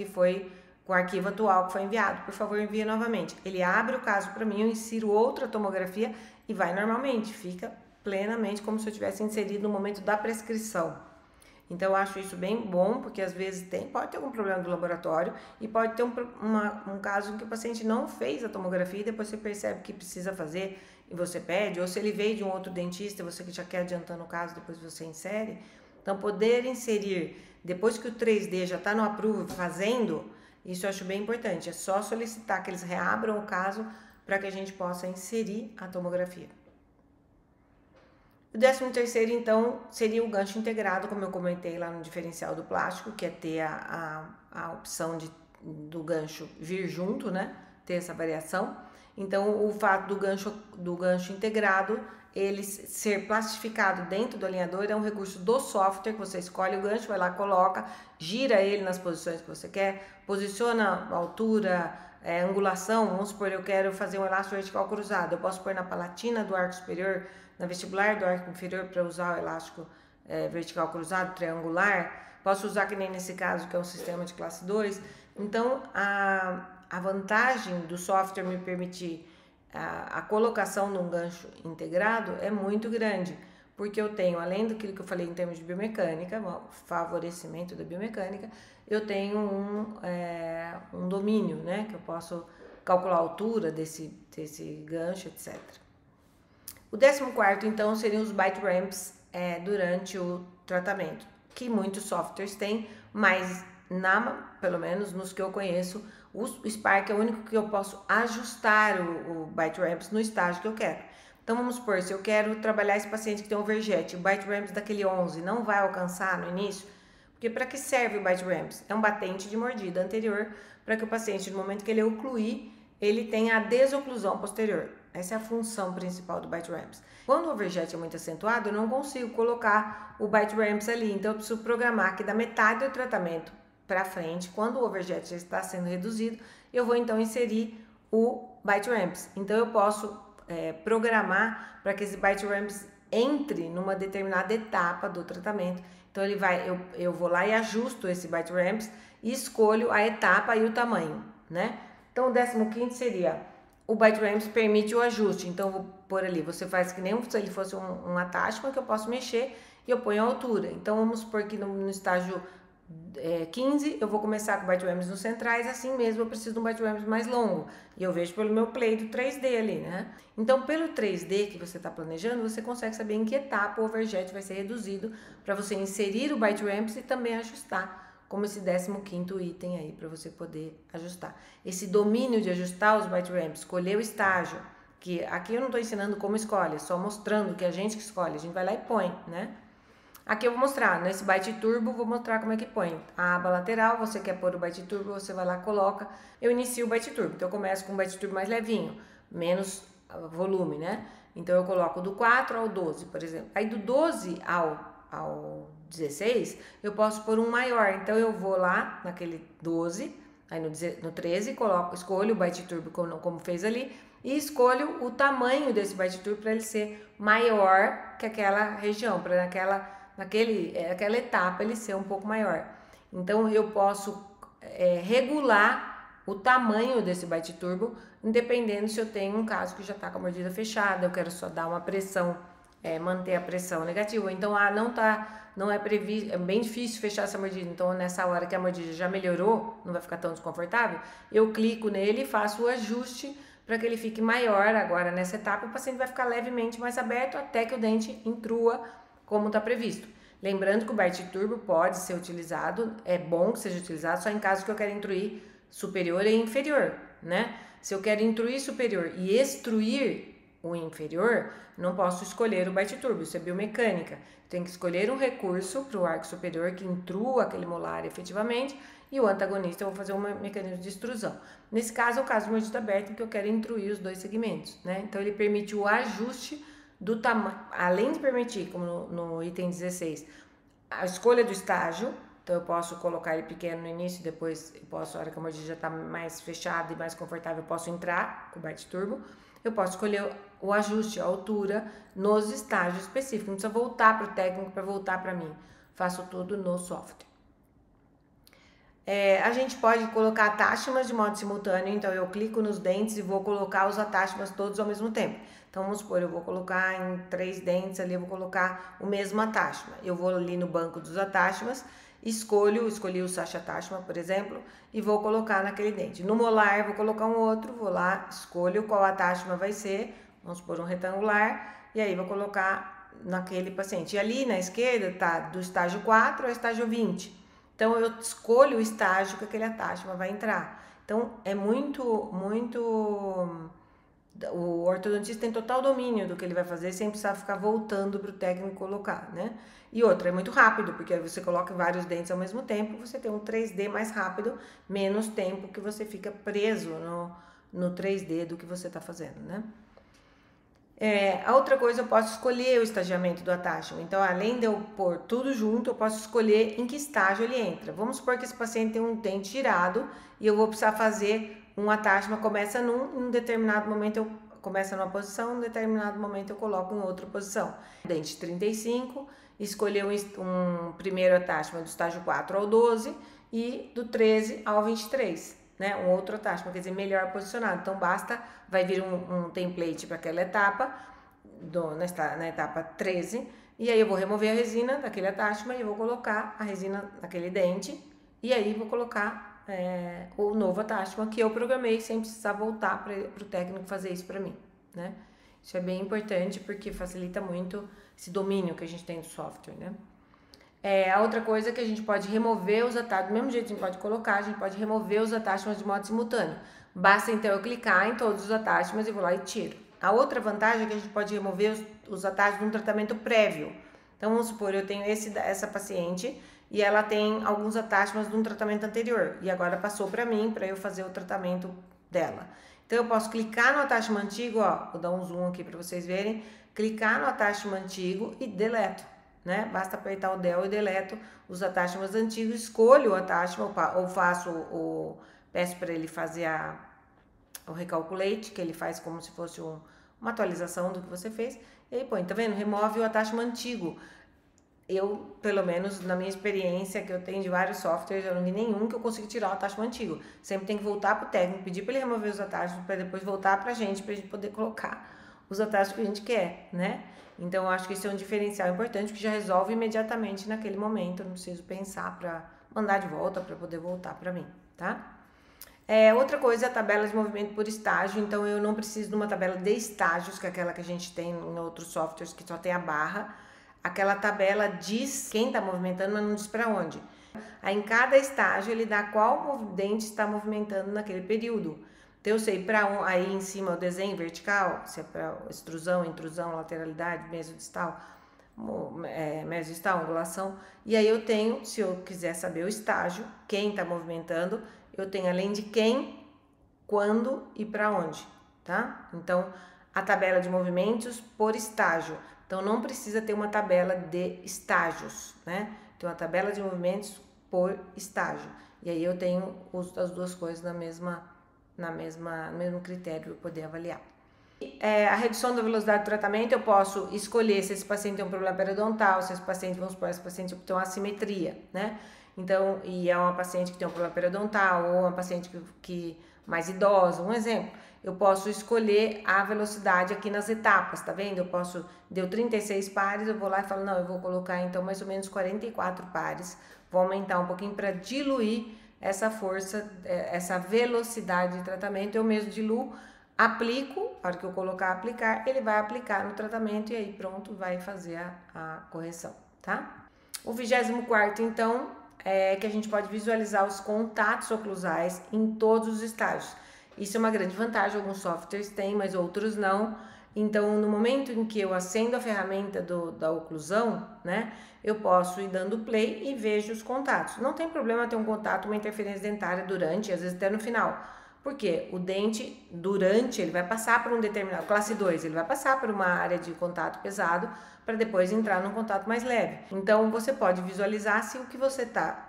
o arquivo atual que foi enviado. Por favor, envie novamente. Ele abre o caso para mim, eu insiro outra tomografia e vai normalmente. Fica plenamente como se eu tivesse inserido no momento da prescrição. Então, eu acho isso bem bom, porque às vezes pode ter algum problema do laboratório e pode ter um caso em que o paciente não fez a tomografia e depois você percebe que precisa fazer e você pede, ou se ele veio de um outro dentista, você que já quer adiantando o caso, depois você insere. Então, poder inserir, depois que o 3D já está no approve fazendo, isso eu acho bem importante. É só solicitar que eles reabram o caso para que a gente possa inserir a tomografia. O 13º, então, seria o gancho integrado, como eu comentei lá no diferencial do plástico, que é ter a opção do gancho vir junto, né? Ter essa variação. Então, o fato do gancho integrado, ele ser plastificado dentro do alinhador é um recurso do software, que você escolhe o gancho, vai lá, coloca, gira ele nas posições que você quer, posiciona a altura, angulação. Vamos supor, eu quero fazer um elástico vertical cruzado, eu posso pôr na palatina do arco superior, na vestibular do arco inferior para usar o elástico vertical cruzado, triangular. Posso usar, que nem nesse caso, que é um sistema de classe 2. Então, a vantagem do software me permitir a colocação de um gancho integrado é muito grande, porque eu tenho, além do que eu falei em termos de biomecânica, favorecimento da biomecânica, eu tenho um domínio, né, que eu posso calcular a altura desse gancho, etc. O 14º, então, seriam os bite ramps durante o tratamento, que muitos softwares têm, mas pelo menos nos que eu conheço, o Spark é o único que eu posso ajustar o bite ramps no estágio que eu quero. Então vamos supor, se eu quero trabalhar esse paciente que tem overjet, o bite ramps daquele 11 não vai alcançar no início, porque para que serve o bite ramps? É um batente de mordida anterior para que o paciente, no momento que ele ocluir, ele tenha a desoclusão posterior. Essa é a função principal do bite ramps. Quando o overjet é muito acentuado, eu não consigo colocar o bite ramps ali, então eu preciso programar que da metade do tratamento para frente, quando o overjet já está sendo reduzido, eu vou então inserir o bite ramps. Então eu posso programar para que esse bite ramps entre numa determinada etapa do tratamento. Então eu vou lá e ajusto esse bite ramps e escolho a etapa e o tamanho, né? Então o 15º seria: o bite ramps permite o ajuste. Então eu vou pôr ali, você faz que nem se ele fosse um attachment que eu posso mexer e eu ponho a altura. Então vamos supor que no estágio 15, eu vou começar com bite ramps nos centrais, assim mesmo eu preciso de um bite ramps mais longo. E eu vejo pelo meu play do 3D ali, né? Então, pelo 3D que você está planejando, você consegue saber em que etapa o overjet vai ser reduzido para você inserir o bite ramps e também ajustar, como esse 15º item aí, para você poder ajustar. Esse domínio de ajustar os bite ramps, escolher o estágio, que aqui eu não estou ensinando como escolhe, é só mostrando que a gente que escolhe, a gente vai lá e põe, né? Aqui eu vou mostrar, nesse Byte Turbo, vou mostrar como é que põe. A aba lateral, você quer pôr o Byte Turbo, você vai lá, coloca. Eu inicio o Byte Turbo, então eu começo com o Byte Turbo mais levinho, menos volume, né? Então eu coloco do 4 ao 12, por exemplo. Aí do 12 ao 16, eu posso pôr um maior. Então eu vou lá naquele 12, aí no 13, escolho o Byte Turbo como fez ali, e escolho o tamanho desse Byte Turbo para ele ser maior que aquela região, para naquela etapa ele ser um pouco maior. Então eu posso regular o tamanho desse Byte Turbo, independendo se eu tenho um caso que já está com a mordida fechada, eu quero só dar uma pressão, manter a pressão negativa. Então não é previsto, é bem difícil fechar essa mordida, então nessa hora que a mordida já melhorou, não vai ficar tão desconfortável, eu clico nele e faço o ajuste para que ele fique maior agora nessa etapa, e o paciente vai ficar levemente mais aberto até que o dente intrua como está previsto. Lembrando que o Byte Turbo pode ser utilizado, é bom que seja utilizado só em casos que eu quero intruir superior e inferior, né? Se eu quero intruir superior e extruir o inferior, não posso escolher o Byte Turbo, isso é biomecânica. Tem que escolher um recurso para o arco superior que intrua aquele molar efetivamente, e o antagonista eu vou fazer um mecanismo de extrusão. Nesse caso é o caso de mordida aberta, porque eu quero intruir os dois segmentos, né? Então ele permite o ajuste do tamanho, além de permitir, como no item 16, a escolha do estágio. Então eu posso colocar ele pequeno no início, depois eu posso, a hora que a mordida já está mais fechada e mais confortável, eu posso entrar com o Byte Turbo. Eu posso escolher o ajuste, a altura, nos estágios específicos. Não precisa voltar para o técnico para voltar para mim. Faço tudo no software. A gente pode colocar attachments de modo simultâneo, então eu clico nos dentes e vou colocar os attachments todos ao mesmo tempo. Então vamos supor, eu vou colocar em 3 dentes ali, eu vou colocar o mesmo attachment. Eu vou ali no banco dos attachments, escolhi o Sacha Attachment, por exemplo, e vou colocar naquele dente. No molar, vou colocar um outro, vou lá, escolho qual attachment vai ser, vamos supor um retangular, e aí vou colocar naquele paciente. E ali na esquerda tá do estágio 4 ao estágio 20. Então eu escolho o estágio que aquele attachment vai entrar. Então é muito o ortodontista tem total domínio do que ele vai fazer sem precisar ficar voltando para o técnico colocar, né? E outra, é muito rápido, porque aí você coloca vários dentes ao mesmo tempo, você tem um 3D mais rápido, menos tempo que você fica preso no 3D do que você está fazendo, né? A outra coisa, eu posso escolher o estagiamento do attachment. Então, além de eu pôr tudo junto, eu posso escolher em que estágio ele entra. Vamos supor que esse paciente tem um dente tirado e eu vou precisar fazer um attachment, começa em um determinado momento eu começa numa posição, em um determinado momento eu coloco em outra posição. Dente 35, escolher um primeiro attachment do estágio 4 ao 12 e do 13 ao 23. Né, um outro attachment, quer dizer, melhor posicionado. Então, vai vir um template para aquela etapa, na etapa 13, e aí eu vou remover a resina daquele attachment e eu vou colocar a resina naquele dente, e aí vou colocar o novo attachment que eu programei sem precisar voltar para o técnico fazer isso para mim, né? Isso é bem importante porque facilita muito esse domínio que a gente tem do software, né? A outra coisa é que a gente pode remover os attachments, do mesmo jeito que a gente pode colocar, a gente pode remover os attachments de modo simultâneo. Basta então eu clicar em todos os attachments e vou lá e tiro. A outra vantagem é que a gente pode remover os attachments de um tratamento prévio. Então vamos supor, eu tenho essa paciente e ela tem alguns attachments de um tratamento anterior e agora passou para mim para eu fazer o tratamento dela. Então eu posso clicar no attachment antigo, ó, vou dar um zoom aqui para vocês verem, clicar no attachment antigo e deleto. Né? Basta apertar o del e deleto os attachments antigos, escolho o attachment ou peço para ele fazer o recalculate, que ele faz como se fosse uma atualização do que você fez, e aí põe, tá vendo? Remove o attachment antigo. Eu, pelo menos na minha experiência que eu tenho de vários softwares, eu não vi nenhum que eu consiga tirar o attachment antigo. Sempre tem que voltar pro técnico, pedir para ele remover os attachments, para depois voltar pra gente poder colocar os attachments que a gente quer, né? Então, eu acho que isso é um diferencial importante que já resolve imediatamente naquele momento. Eu não preciso pensar para mandar de volta, para poder voltar para mim, tá? Outra coisa é a tabela de movimento por estágio. Então, eu não preciso de uma tabela de estágios, que é aquela que a gente tem em outros softwares que só tem a barra. Aquela tabela diz quem está movimentando, mas não diz para onde. Aí, em cada estágio, ele dá qual dente está movimentando naquele período. Então, eu sei aí em cima o desenho vertical, se é para extrusão, intrusão, lateralidade, mesodistal, mesodistal, angulação. E aí eu tenho, se eu quiser saber o estágio, quem está movimentando, eu tenho além de quem, quando e para onde, tá? Então, a tabela de movimentos por estágio. Então, não precisa ter uma tabela de estágios, né? Tem uma tabela de movimentos por estágio. E aí eu tenho as duas coisas no mesmo critério para poder avaliar. A redução da velocidade do tratamento, eu posso escolher se esse paciente tem um problema periodontal, se esse paciente, vamos supor, esse paciente tem uma assimetria, né? Então, e é uma paciente que tem um problema periodontal ou uma paciente que mais idosa, um exemplo. Eu posso escolher a velocidade aqui nas etapas, tá vendo? Deu 36 pares, eu vou lá e falo, não, eu vou colocar então mais ou menos 44 pares, vou aumentar um pouquinho para diluir essa força, essa velocidade de tratamento. Eu mesmo diluo, aplico, a hora que eu colocar aplicar, ele vai aplicar no tratamento e aí pronto, vai fazer a correção, tá? O 24º, então, é que a gente pode visualizar os contatos oclusais em todos os estágios. Isso é uma grande vantagem, alguns softwares têm, mas outros não. Então, no momento em que eu acendo a ferramenta da oclusão, né, eu posso ir dando play e vejo os contatos. Não tem problema ter um contato, uma interferência dentária durante, às vezes até no final. Porque o dente, ele vai passar por um determinado, classe 2, ele vai passar por uma área de contato pesado para depois entrar num contato mais leve. Então, você pode visualizar se o que você está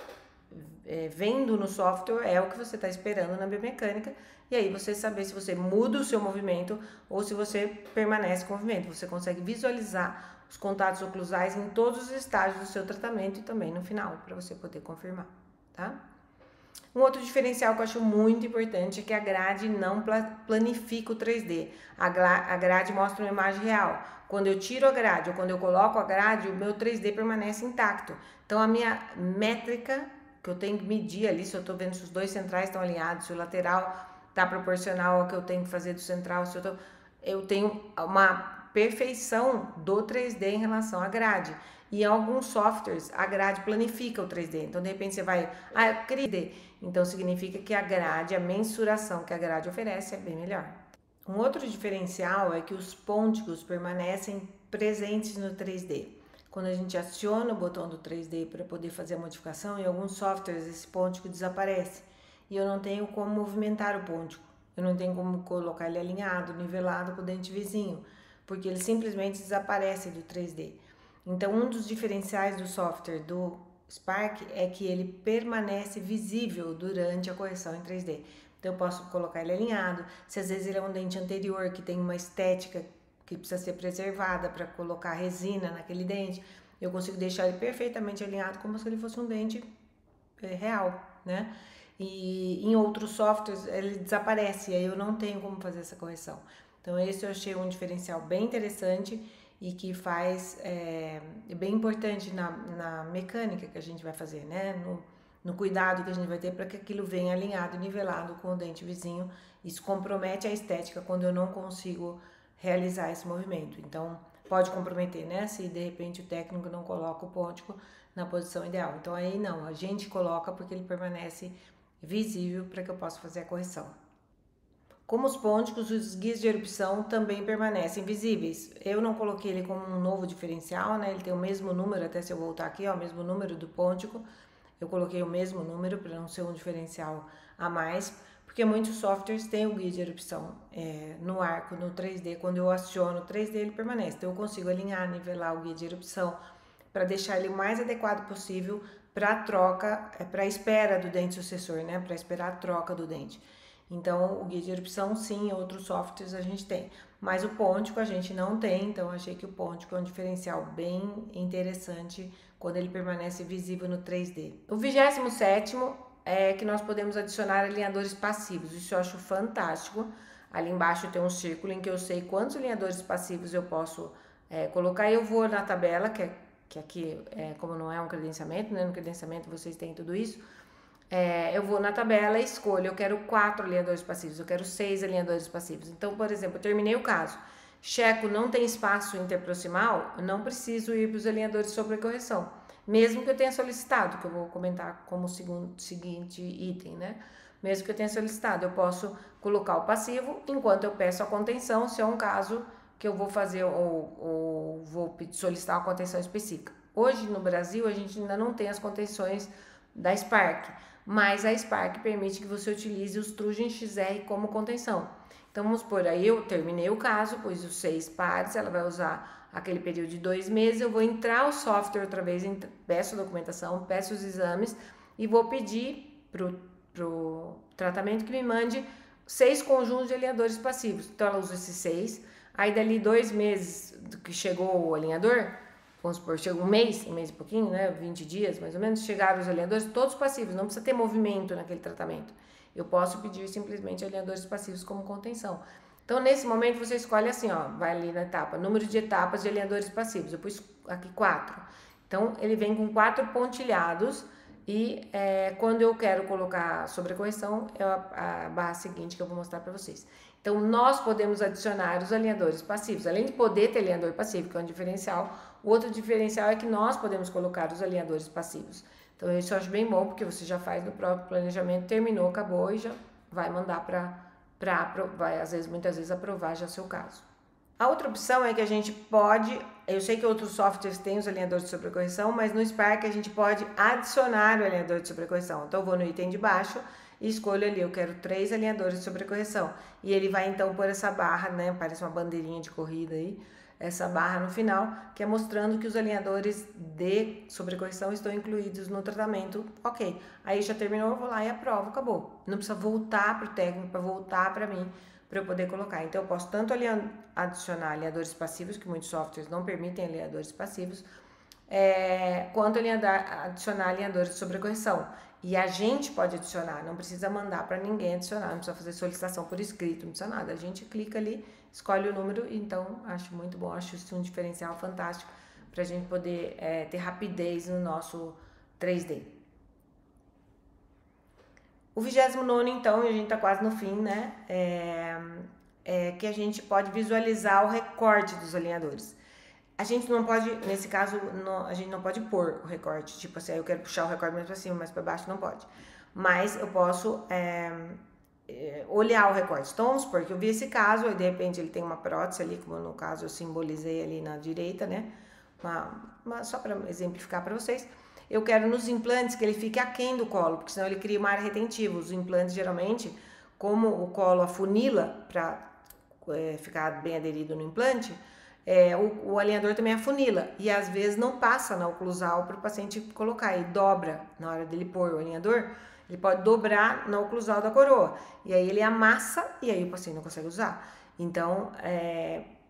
vendo no software é o que você está esperando na biomecânica, e aí você saber se você muda o seu movimento ou se você permanece com o movimento. Você consegue visualizar os contatos oclusais em todos os estágios do seu tratamento e também no final, para você poder confirmar, tá? Um outro diferencial que eu acho muito importante é que a grade não planifica o 3D. A grade mostra uma imagem real. Quando eu tiro a grade ou quando eu coloco a grade, o meu 3D permanece intacto. Então, a minha métrica que eu tenho que medir ali, se eu estou vendo se os dois centrais estão alinhados, se o lateral está proporcional ao que eu tenho que fazer do central, se eu tenho uma perfeição do 3D em relação à grade. E em alguns softwares, a grade planifica o 3D. Então, de repente, você vai... eu queria 3D. Então, significa que a grade, a mensuração que a grade oferece é bem melhor. Um outro diferencial é que os pônticos permanecem presentes no 3D. Quando a gente aciona o botão do 3D para poder fazer a modificação, em alguns softwares esse pôntico desaparece. E eu não tenho como movimentar o pôntico. eu não tenho como colocar ele alinhado, nivelado com o dente vizinho, porque ele simplesmente desaparece do 3D. Então, um dos diferenciais do software do Spark é que ele permanece visível durante a correção em 3D. Então, eu posso colocar ele alinhado. Se às vezes ele é um dente anterior que tem uma estética que precisa ser preservada para colocar resina naquele dente, eu consigo deixar ele perfeitamente alinhado como se ele fosse um dente real, né? E em outros softwares ele desaparece, e aí eu não tenho como fazer essa correção. Então esse eu achei um diferencial bem interessante e que faz bem importante na mecânica que a gente vai fazer, né? No cuidado que a gente vai ter para que aquilo venha alinhado e nivelado com o dente vizinho. Isso compromete a estética quando eu não consigo realizar esse movimento. Então pode comprometer, né? Se de repente o técnico não coloca o pôntico na posição ideal. Então aí não, a gente coloca porque ele permanece visível para que eu possa fazer a correção. Como os pônticos, os guias de erupção também permanecem visíveis. Eu não coloquei ele como um novo diferencial, né? Ele tem o mesmo número, até se eu voltar aqui, ó, o mesmo número do pôntico. Eu coloquei o mesmo número para não ser um diferencial a mais, porque muitos softwares têm o guia de erupção no arco, no 3D. Quando eu aciono o 3D, ele permanece. Então eu consigo alinhar, nivelar o guia de erupção para deixar ele o mais adequado possível para a troca, para a espera do dente sucessor, né? Para esperar a troca do dente. Então, o guia de erupção, sim, outros softwares a gente tem. Mas o pôntico a gente não tem, então achei que o pôntico é um diferencial bem interessante quando ele permanece visível no 3D. O 27º é que nós podemos adicionar alinhadores passivos. Isso eu acho fantástico. Ali embaixo tem um círculo em que eu sei quantos alinhadores passivos eu posso colocar. Eu vou na tabela, que aqui, como não é um credenciamento, né? No credenciamento vocês têm tudo isso. Eu vou na tabela e escolho, eu quero 4 alinhadores passivos, eu quero 6 alinhadores passivos. Então, por exemplo, eu terminei o caso, checo, não tem espaço interproximal, eu não preciso ir para os alinhadores de sobrecorreção, mesmo que eu tenha solicitado, que eu vou comentar como seguinte item, né? Mesmo que eu tenha solicitado, eu posso colocar o passivo enquanto eu peço a contenção, se é um caso que eu vou fazer ou vou solicitar uma contenção específica. Hoje, no Brasil, a gente ainda não tem as contenções da Spark, mas a Spark permite que você utilize os Trugen XR como contenção. Então, vamos supor, aí eu terminei o caso, pus os 6 pares, ela vai usar aquele período de 2 meses, eu vou entrar o software outra vez, peço a documentação, peço os exames e vou pedir pro tratamento que me mande 6 conjuntos de alinhadores passivos. Então, ela usa esses 6, aí dali 2 meses que chegou o alinhador, vamos supor, chega um mês e pouquinho, né, 20 dias mais ou menos, chegaram os alinhadores todos passivos, não precisa ter movimento naquele tratamento. Eu posso pedir simplesmente alinhadores passivos como contenção. Então, nesse momento, você escolhe assim, ó, vai ali na etapa, número de etapas de alinhadores passivos. Eu pus aqui 4. Então, ele vem com 4 pontilhados e quando eu quero colocar sobrecorreção, é a barra seguinte que eu vou mostrar para vocês. Então, nós podemos adicionar os alinhadores passivos. Além de poder ter alinhador passivo, que é um diferencial, o outro diferencial é que nós podemos colocar os alinhadores passivos. Então, isso eu acho bem bom, porque você já faz no próprio planejamento, terminou, acabou e já vai mandar vai, muitas vezes, aprovar já o seu caso. A outra opção é que a gente pode, eu sei que outros softwares têm os alinhadores de sobrecorreção, mas no Spark a gente pode adicionar o alinhador de sobrecorreção. Então, eu vou no item de baixo e escolho ali, eu quero 3 alinhadores de sobrecorreção. E ele vai então pôr essa barra, né, parece uma bandeirinha de corrida aí, essa barra no final, que é mostrando que os alinhadores de sobrecorreção estão incluídos no tratamento, ok. Aí já terminou, eu vou lá e aprovo, acabou. Não precisa voltar para o técnico, para voltar para mim, para eu poder colocar. Então, eu posso tanto adicionar alinhadores passivos, que muitos softwares não permitem alinhadores passivos, quanto adicionar alinhadores de sobrecorreção. E a gente pode adicionar, não precisa mandar para ninguém adicionar, não precisa fazer solicitação por escrito, não precisa nada. A gente clica ali, escolhe o número, então acho muito bom, acho isso um diferencial fantástico para a gente poder ter rapidez no nosso 3D. O 29º, então, e a gente tá quase no fim, né, que a gente pode visualizar o recorte dos alinhadores. A gente não pode, nesse caso, a gente não pode pôr o recorte, tipo assim, eu quero puxar o recorte mais para cima, mais para baixo, não pode. Mas eu posso olhar o recorte. Então, vamos supor que eu vi esse caso, e de repente ele tem uma prótese ali, como no caso eu simbolizei ali na direita, né? Só para exemplificar para vocês. Eu quero nos implantes que ele fique aquém do colo, porque senão ele cria uma área retentiva. Os implantes, geralmente, como o colo afunila para ficar bem aderido no implante, o alinhador também afunila e às vezes não passa na oclusal para o paciente colocar, e dobra na hora dele pôr o alinhador, ele pode dobrar na oclusal da coroa e aí ele amassa e aí o paciente não consegue usar. Então,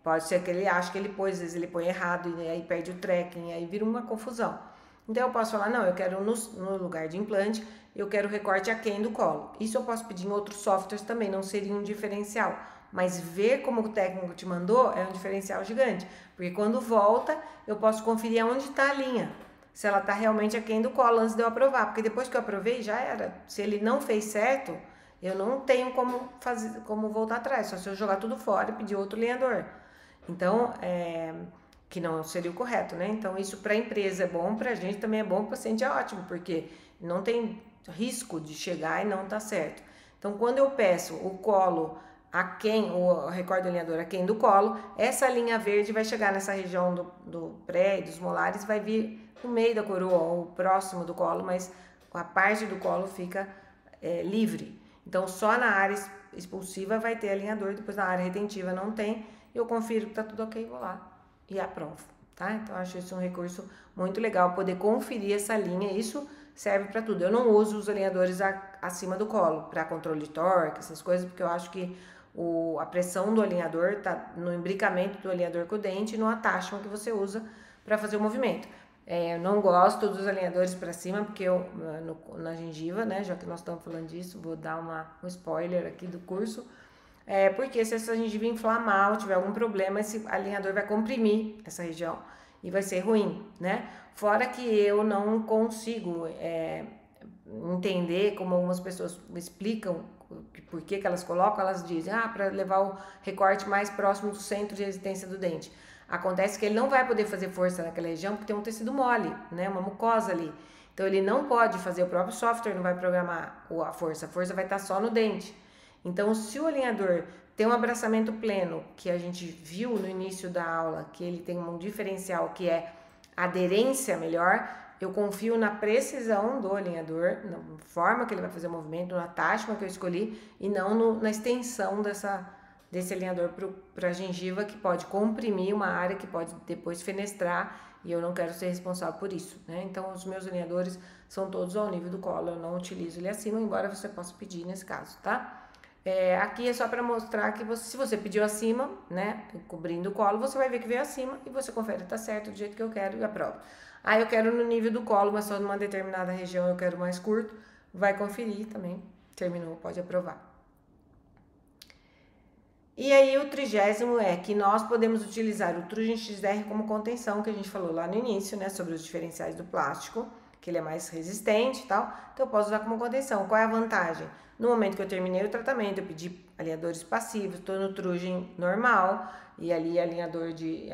pode ser que ele ache que ele pôs, às vezes ele põe errado e aí perde o tracking, aí vira uma confusão. Então eu posso falar, não, eu quero no lugar de implante, eu quero recorte aquém do colo. Isso eu posso pedir em outros softwares também, não seria um diferencial. Mas ver como o técnico te mandou é um diferencial gigante. Porque quando volta, eu posso conferir aonde está a linha. Se ela está realmente aquém do colo antes de eu aprovar. Porque depois que eu aprovei, já era. Se ele não fez certo, eu não tenho como voltar atrás. Só se eu jogar tudo fora e pedir outro alinhador. Então, que não seria o correto, né? Então, isso para a empresa é bom, para a gente também é bom, para o paciente é ótimo, porque não tem risco de chegar e não tá certo. Então, quando eu peço o colo aquém, o recorte do alinhador aquém do colo, essa linha verde vai chegar nessa região do pré e dos molares, vai vir no meio da coroa ou próximo do colo, mas a parte do colo fica livre. Então, só na área expulsiva vai ter alinhador, depois na área retentiva não tem. Eu confiro que tá tudo ok, vou lá e aprovo, tá? Então, eu acho isso um recurso muito legal, poder conferir essa linha, isso serve para tudo. Eu não uso os alinhadores acima do colo, para controle de torque, essas coisas, porque eu acho que a pressão do alinhador tá no imbricamento do alinhador com o dente e no attachment que você usa para fazer o movimento. Eu não gosto dos alinhadores para cima, porque na gengiva, né, já que nós estamos falando disso, vou dar um spoiler aqui do curso, porque se essa gengiva inflamar ou tiver algum problema, esse alinhador vai comprimir essa região e vai ser ruim, né? Fora que eu não consigo entender como algumas pessoas me explicam por que elas colocam, elas dizem, para levar o recorte mais próximo do centro de resistência do dente. Acontece que ele não vai poder fazer força naquela região porque tem um tecido mole, né, uma mucosa ali. Então ele não pode fazer, o próprio software não vai programar a força vai estar só no dente. Então, se o alinhador tem um abraçamento pleno, que a gente viu no início da aula, que ele tem um diferencial que é aderência melhor, eu confio na precisão do alinhador, na forma que ele vai fazer o movimento, no attachment que eu escolhi e não na extensão desse alinhador para a gengiva, que pode comprimir uma área que pode depois fenestrar e eu não quero ser responsável por isso, né? Então, os meus alinhadores são todos ao nível do colo, eu não utilizo ele acima, embora você possa pedir nesse caso, tá? Aqui é só para mostrar que se você pediu acima, né, cobrindo o colo, você vai ver que veio acima e você confere, tá certo, do jeito que eu quero e aprova. Eu quero no nível do colo, mas só numa determinada região eu quero mais curto, vai conferir também, terminou, pode aprovar. E aí o 30º é que nós podemos utilizar o Trugem XR como contenção, que a gente falou lá no início, né, sobre os diferenciais do plástico, que ele é mais resistente e tal, então eu posso usar como contenção. Qual é a vantagem? No momento que eu terminei o tratamento, eu pedi alinhadores passivos, estou no Trugem normal, e ali alinhador de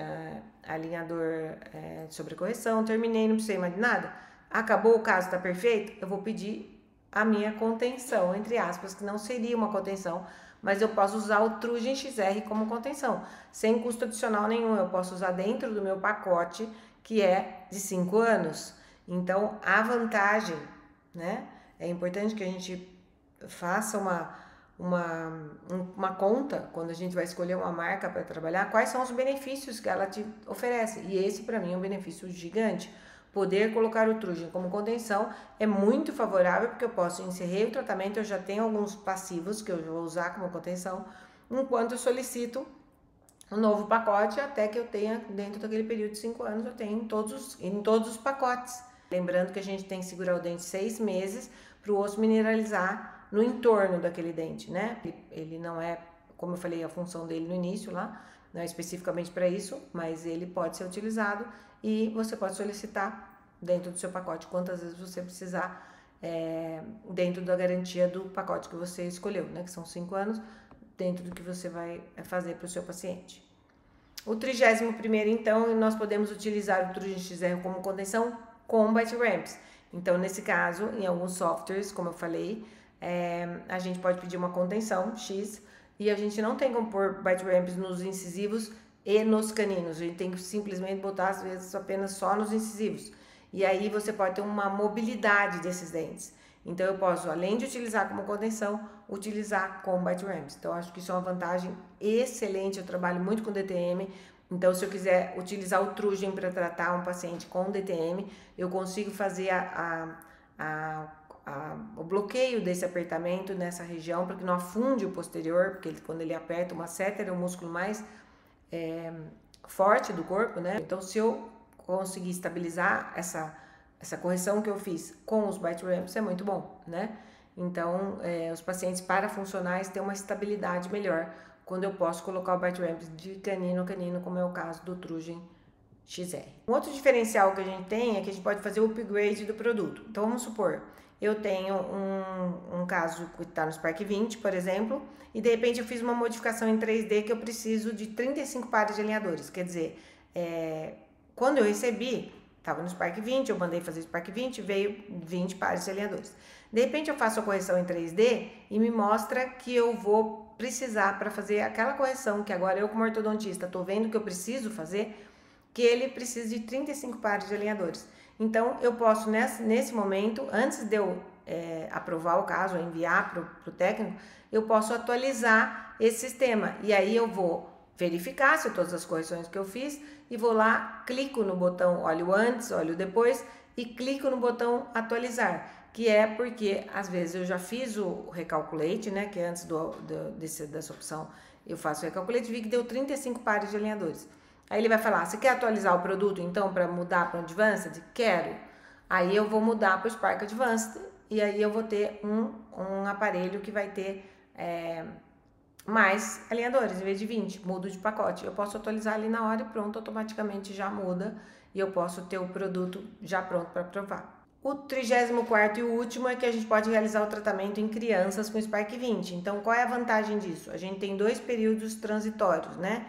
sobrecorreção, terminei, não precisei mais de nada. Acabou o caso, está perfeito? Eu vou pedir a minha contenção, entre aspas, que não seria uma contenção, mas eu posso usar o Trugem XR como contenção, sem custo adicional nenhum. Eu posso usar dentro do meu pacote, que é de 5 anos. Então, a vantagem, né? É importante que a gente faça uma conta, quando a gente vai escolher uma marca para trabalhar, quais são os benefícios que ela te oferece. E esse, para mim, é um benefício gigante. Poder colocar o Trugem como contenção é muito favorável, porque eu posso encerrar o tratamento, eu já tenho alguns passivos que eu vou usar como contenção, enquanto eu solicito um novo pacote, até que eu tenha, dentro daquele período de 5 anos, eu tenho em todos os pacotes. Lembrando que a gente tem que segurar o dente 6 meses para o osso mineralizar no entorno daquele dente, né? Ele não é, como eu falei, a função dele no início lá, não é especificamente para isso, mas ele pode ser utilizado e você pode solicitar dentro do seu pacote quantas vezes você precisar, dentro da garantia do pacote que você escolheu, né? Que são 5 anos, dentro do que você vai fazer para o seu paciente. O 31º, então, nós podemos utilizar o Trugem XR como contenção com bite ramps. Então, nesse caso, em alguns softwares, como eu falei, a gente pode pedir uma contenção X e a gente não tem como pôr bite ramps nos incisivos e nos caninos. A gente tem que simplesmente botar, às vezes, apenas só nos incisivos. E aí você pode ter uma mobilidade desses dentes. Então eu posso, além de utilizar como contenção, utilizar com bite ramps. Então acho que isso é uma vantagem excelente. Eu trabalho muito com DTM. Então, se eu quiser utilizar o Trugen para tratar um paciente com DTM, eu consigo fazer o bloqueio desse apertamento nessa região, para que não afunde o posterior, porque quando ele aperta, o masseter é o músculo mais forte do corpo, né? Então, se eu conseguir estabilizar essa correção que eu fiz com os bite ramps, é muito bom, né? Então, os pacientes parafuncionais têm uma estabilidade melhor quando eu posso colocar o bite ramps de canino a canino, como é o caso do Trugen XR. Um outro diferencial que a gente tem é que a gente pode fazer o upgrade do produto. Então, vamos supor, eu tenho um caso que está no Spark 20, por exemplo, e de repente eu fiz uma modificação em 3D que eu preciso de 35 pares de alinhadores. Quer dizer, quando eu recebi, estava no Spark 20, eu mandei fazer o Spark 20, veio 20 pares de alinhadores. De repente eu faço a correção em 3D e me mostra que eu vou precisar, para fazer aquela correção que agora eu como ortodontista estou vendo que eu preciso fazer, que ele precisa de 35 pares de alinhadores. Então eu posso nesse momento, antes de eu aprovar o caso, enviar para o técnico, eu posso atualizar esse sistema. E aí eu vou verificar se todas as correções que eu fiz e vou lá, clico no botão olho antes, olho depois e clico no botão atualizar, que é porque às vezes eu já fiz o recalculate, né, que é antes dessa opção eu faço o recalculate, vi que deu 35 pares de alinhadores. Aí ele vai falar, você quer atualizar o produto então para mudar para o Advanced? Quero. Aí eu vou mudar para o Spark Advanced e aí eu vou ter um aparelho que vai ter mais alinhadores, em vez de 20, mudo de pacote. Eu posso atualizar ali na hora e pronto, automaticamente já muda e eu posso ter o produto já pronto para provar. O 34º e o último é que a gente pode realizar o tratamento em crianças com Spark 20. Então, qual é a vantagem disso? A gente tem 2 períodos transitórios, né,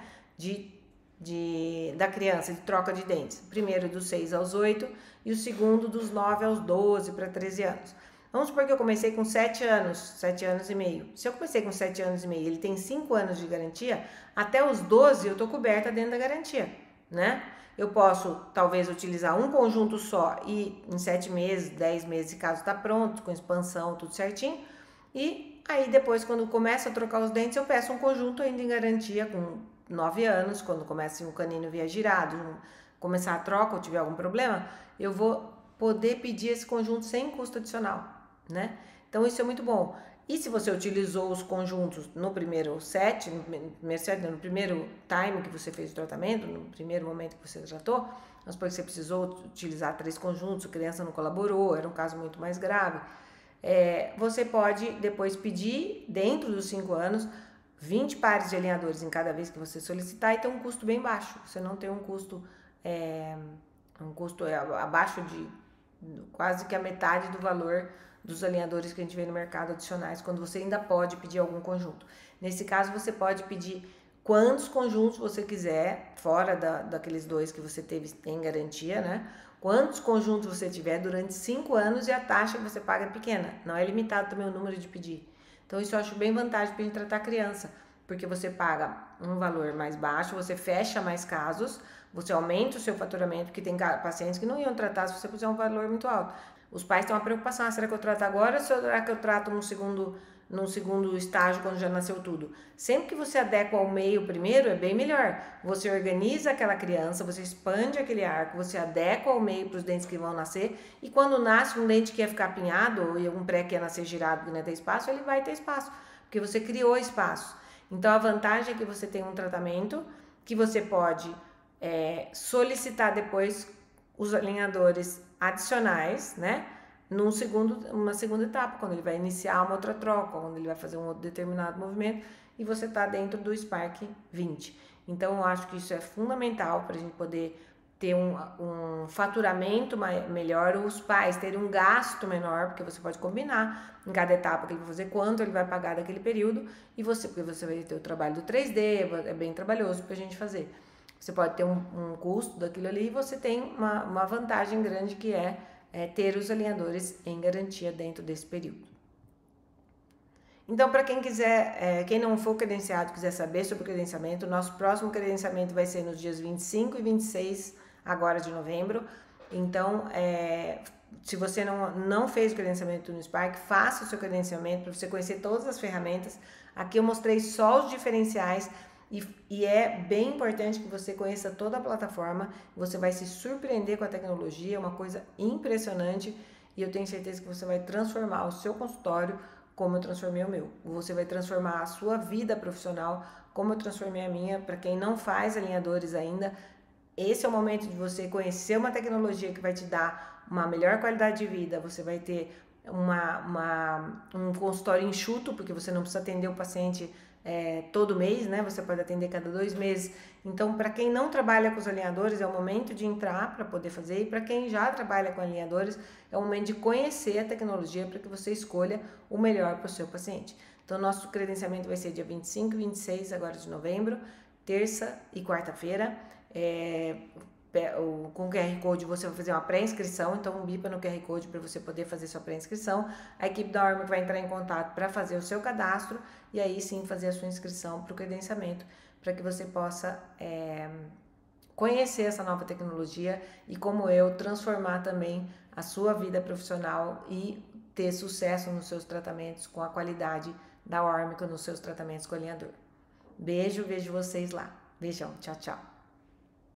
da criança, de troca de dentes. O primeiro dos 6 aos 8 e o segundo dos 9 aos 12 para 13 anos. Vamos supor que eu comecei com 7 anos, 7 anos e meio. Se eu comecei com 7 anos e meio, ele tem 5 anos de garantia, até os 12 eu tô coberta dentro da garantia, né? Eu posso, talvez, utilizar um conjunto só e em 7 meses, 10 meses, caso está pronto, com expansão, tudo certinho. E aí depois, quando começa a trocar os dentes, eu peço um conjunto ainda em garantia com 9 anos, quando começa o canino vier girado, começar a troca ou tiver algum problema, eu vou poder pedir esse conjunto sem custo adicional, né? Então isso é muito bom. E se você utilizou os conjuntos no primeiro set, no primeiro time que você fez o tratamento, no primeiro momento que você tratou, mas porque você precisou utilizar 3 conjuntos, a criança não colaborou, era um caso muito mais grave, você pode depois pedir, dentro dos 5 anos, 20 pares de alinhadores em cada vez que você solicitar e ter um custo bem baixo. Você não tem um custo abaixo de quase que a metade do valor dos alinhadores que a gente vê no mercado adicionais, quando você ainda pode pedir algum conjunto. Nesse caso, você pode pedir quantos conjuntos você quiser, fora daqueles 2 que você tem garantia, né? Quantos conjuntos você tiver durante 5 anos e a taxa que você paga é pequena. Não é limitado também o número de pedir. Então, isso eu acho bem vantagem para a gente tratar criança, porque você paga um valor mais baixo, você fecha mais casos, você aumenta o seu faturamento, porque tem pacientes que não iam tratar se você puser um valor muito alto. Os pais têm uma preocupação, será que eu trato agora ou será que eu trato num segundo estágio, quando já nasceu tudo? Sempre que você adequa ao meio primeiro, é bem melhor. Você organiza aquela criança, você expande aquele arco, você adequa ao meio para os dentes que vão nascer, e quando nasce um dente que ia ficar apinhado, ou um pré que ia nascer girado, que não ia ter espaço, ele vai ter espaço, porque você criou espaço. Então, a vantagem é que você tem um tratamento que você pode solicitar depois os alinhadores adicionais, né? Uma segunda etapa, quando ele vai iniciar uma outra troca, quando ele vai fazer um outro determinado movimento e você está dentro do Spark 20. Então, eu acho que isso é fundamental para a gente poder ter um faturamento melhor, os pais terem um gasto menor, porque você pode combinar em cada etapa que ele vai fazer, quanto ele vai pagar daquele período, porque você vai ter o trabalho do 3D, é bem trabalhoso para a gente fazer. Você pode ter um custo daquilo ali e você tem uma vantagem grande que é ter os alinhadores em garantia dentro desse período. Então, para quem quiser, quem não for credenciado, quiser saber sobre o credenciamento, o nosso próximo credenciamento vai ser nos dias 25 e 26 agora de novembro. Então, se você não fez o credenciamento no Spark, faça o seu credenciamento para você conhecer todas as ferramentas. Aqui eu mostrei só os diferenciais e é bem importante que você conheça toda a plataforma. Você vai se surpreender com a tecnologia, é uma coisa impressionante, e eu tenho certeza que você vai transformar o seu consultório como eu transformei o meu. Você vai transformar a sua vida profissional como eu transformei a minha. Para quem não faz alinhadores ainda, esse é o momento de você conhecer uma tecnologia que vai te dar uma melhor qualidade de vida. Você vai ter um consultório enxuto, porque você não precisa atender o paciente todo mês, né? Você pode atender cada 2 meses. Então, para quem não trabalha com os alinhadores, é o momento de entrar para poder fazer. E para quem já trabalha com alinhadores, é o momento de conhecer a tecnologia para que você escolha o melhor para o seu paciente. Então, nosso credenciamento vai ser dia 25 e 26 agora de novembro, terça e quarta-feira. Com o QR Code você vai fazer uma pré-inscrição, então bipa no QR Code para você poder fazer sua pré-inscrição. A equipe da Ormic vai entrar em contato para fazer o seu cadastro e aí sim fazer a sua inscrição para o credenciamento, para que você possa conhecer essa nova tecnologia e, como eu, transformar também a sua vida profissional e ter sucesso nos seus tratamentos com a qualidade da Ormic nos seus tratamentos com alinhador. Beijo, vejo vocês lá. Beijão, tchau, tchau.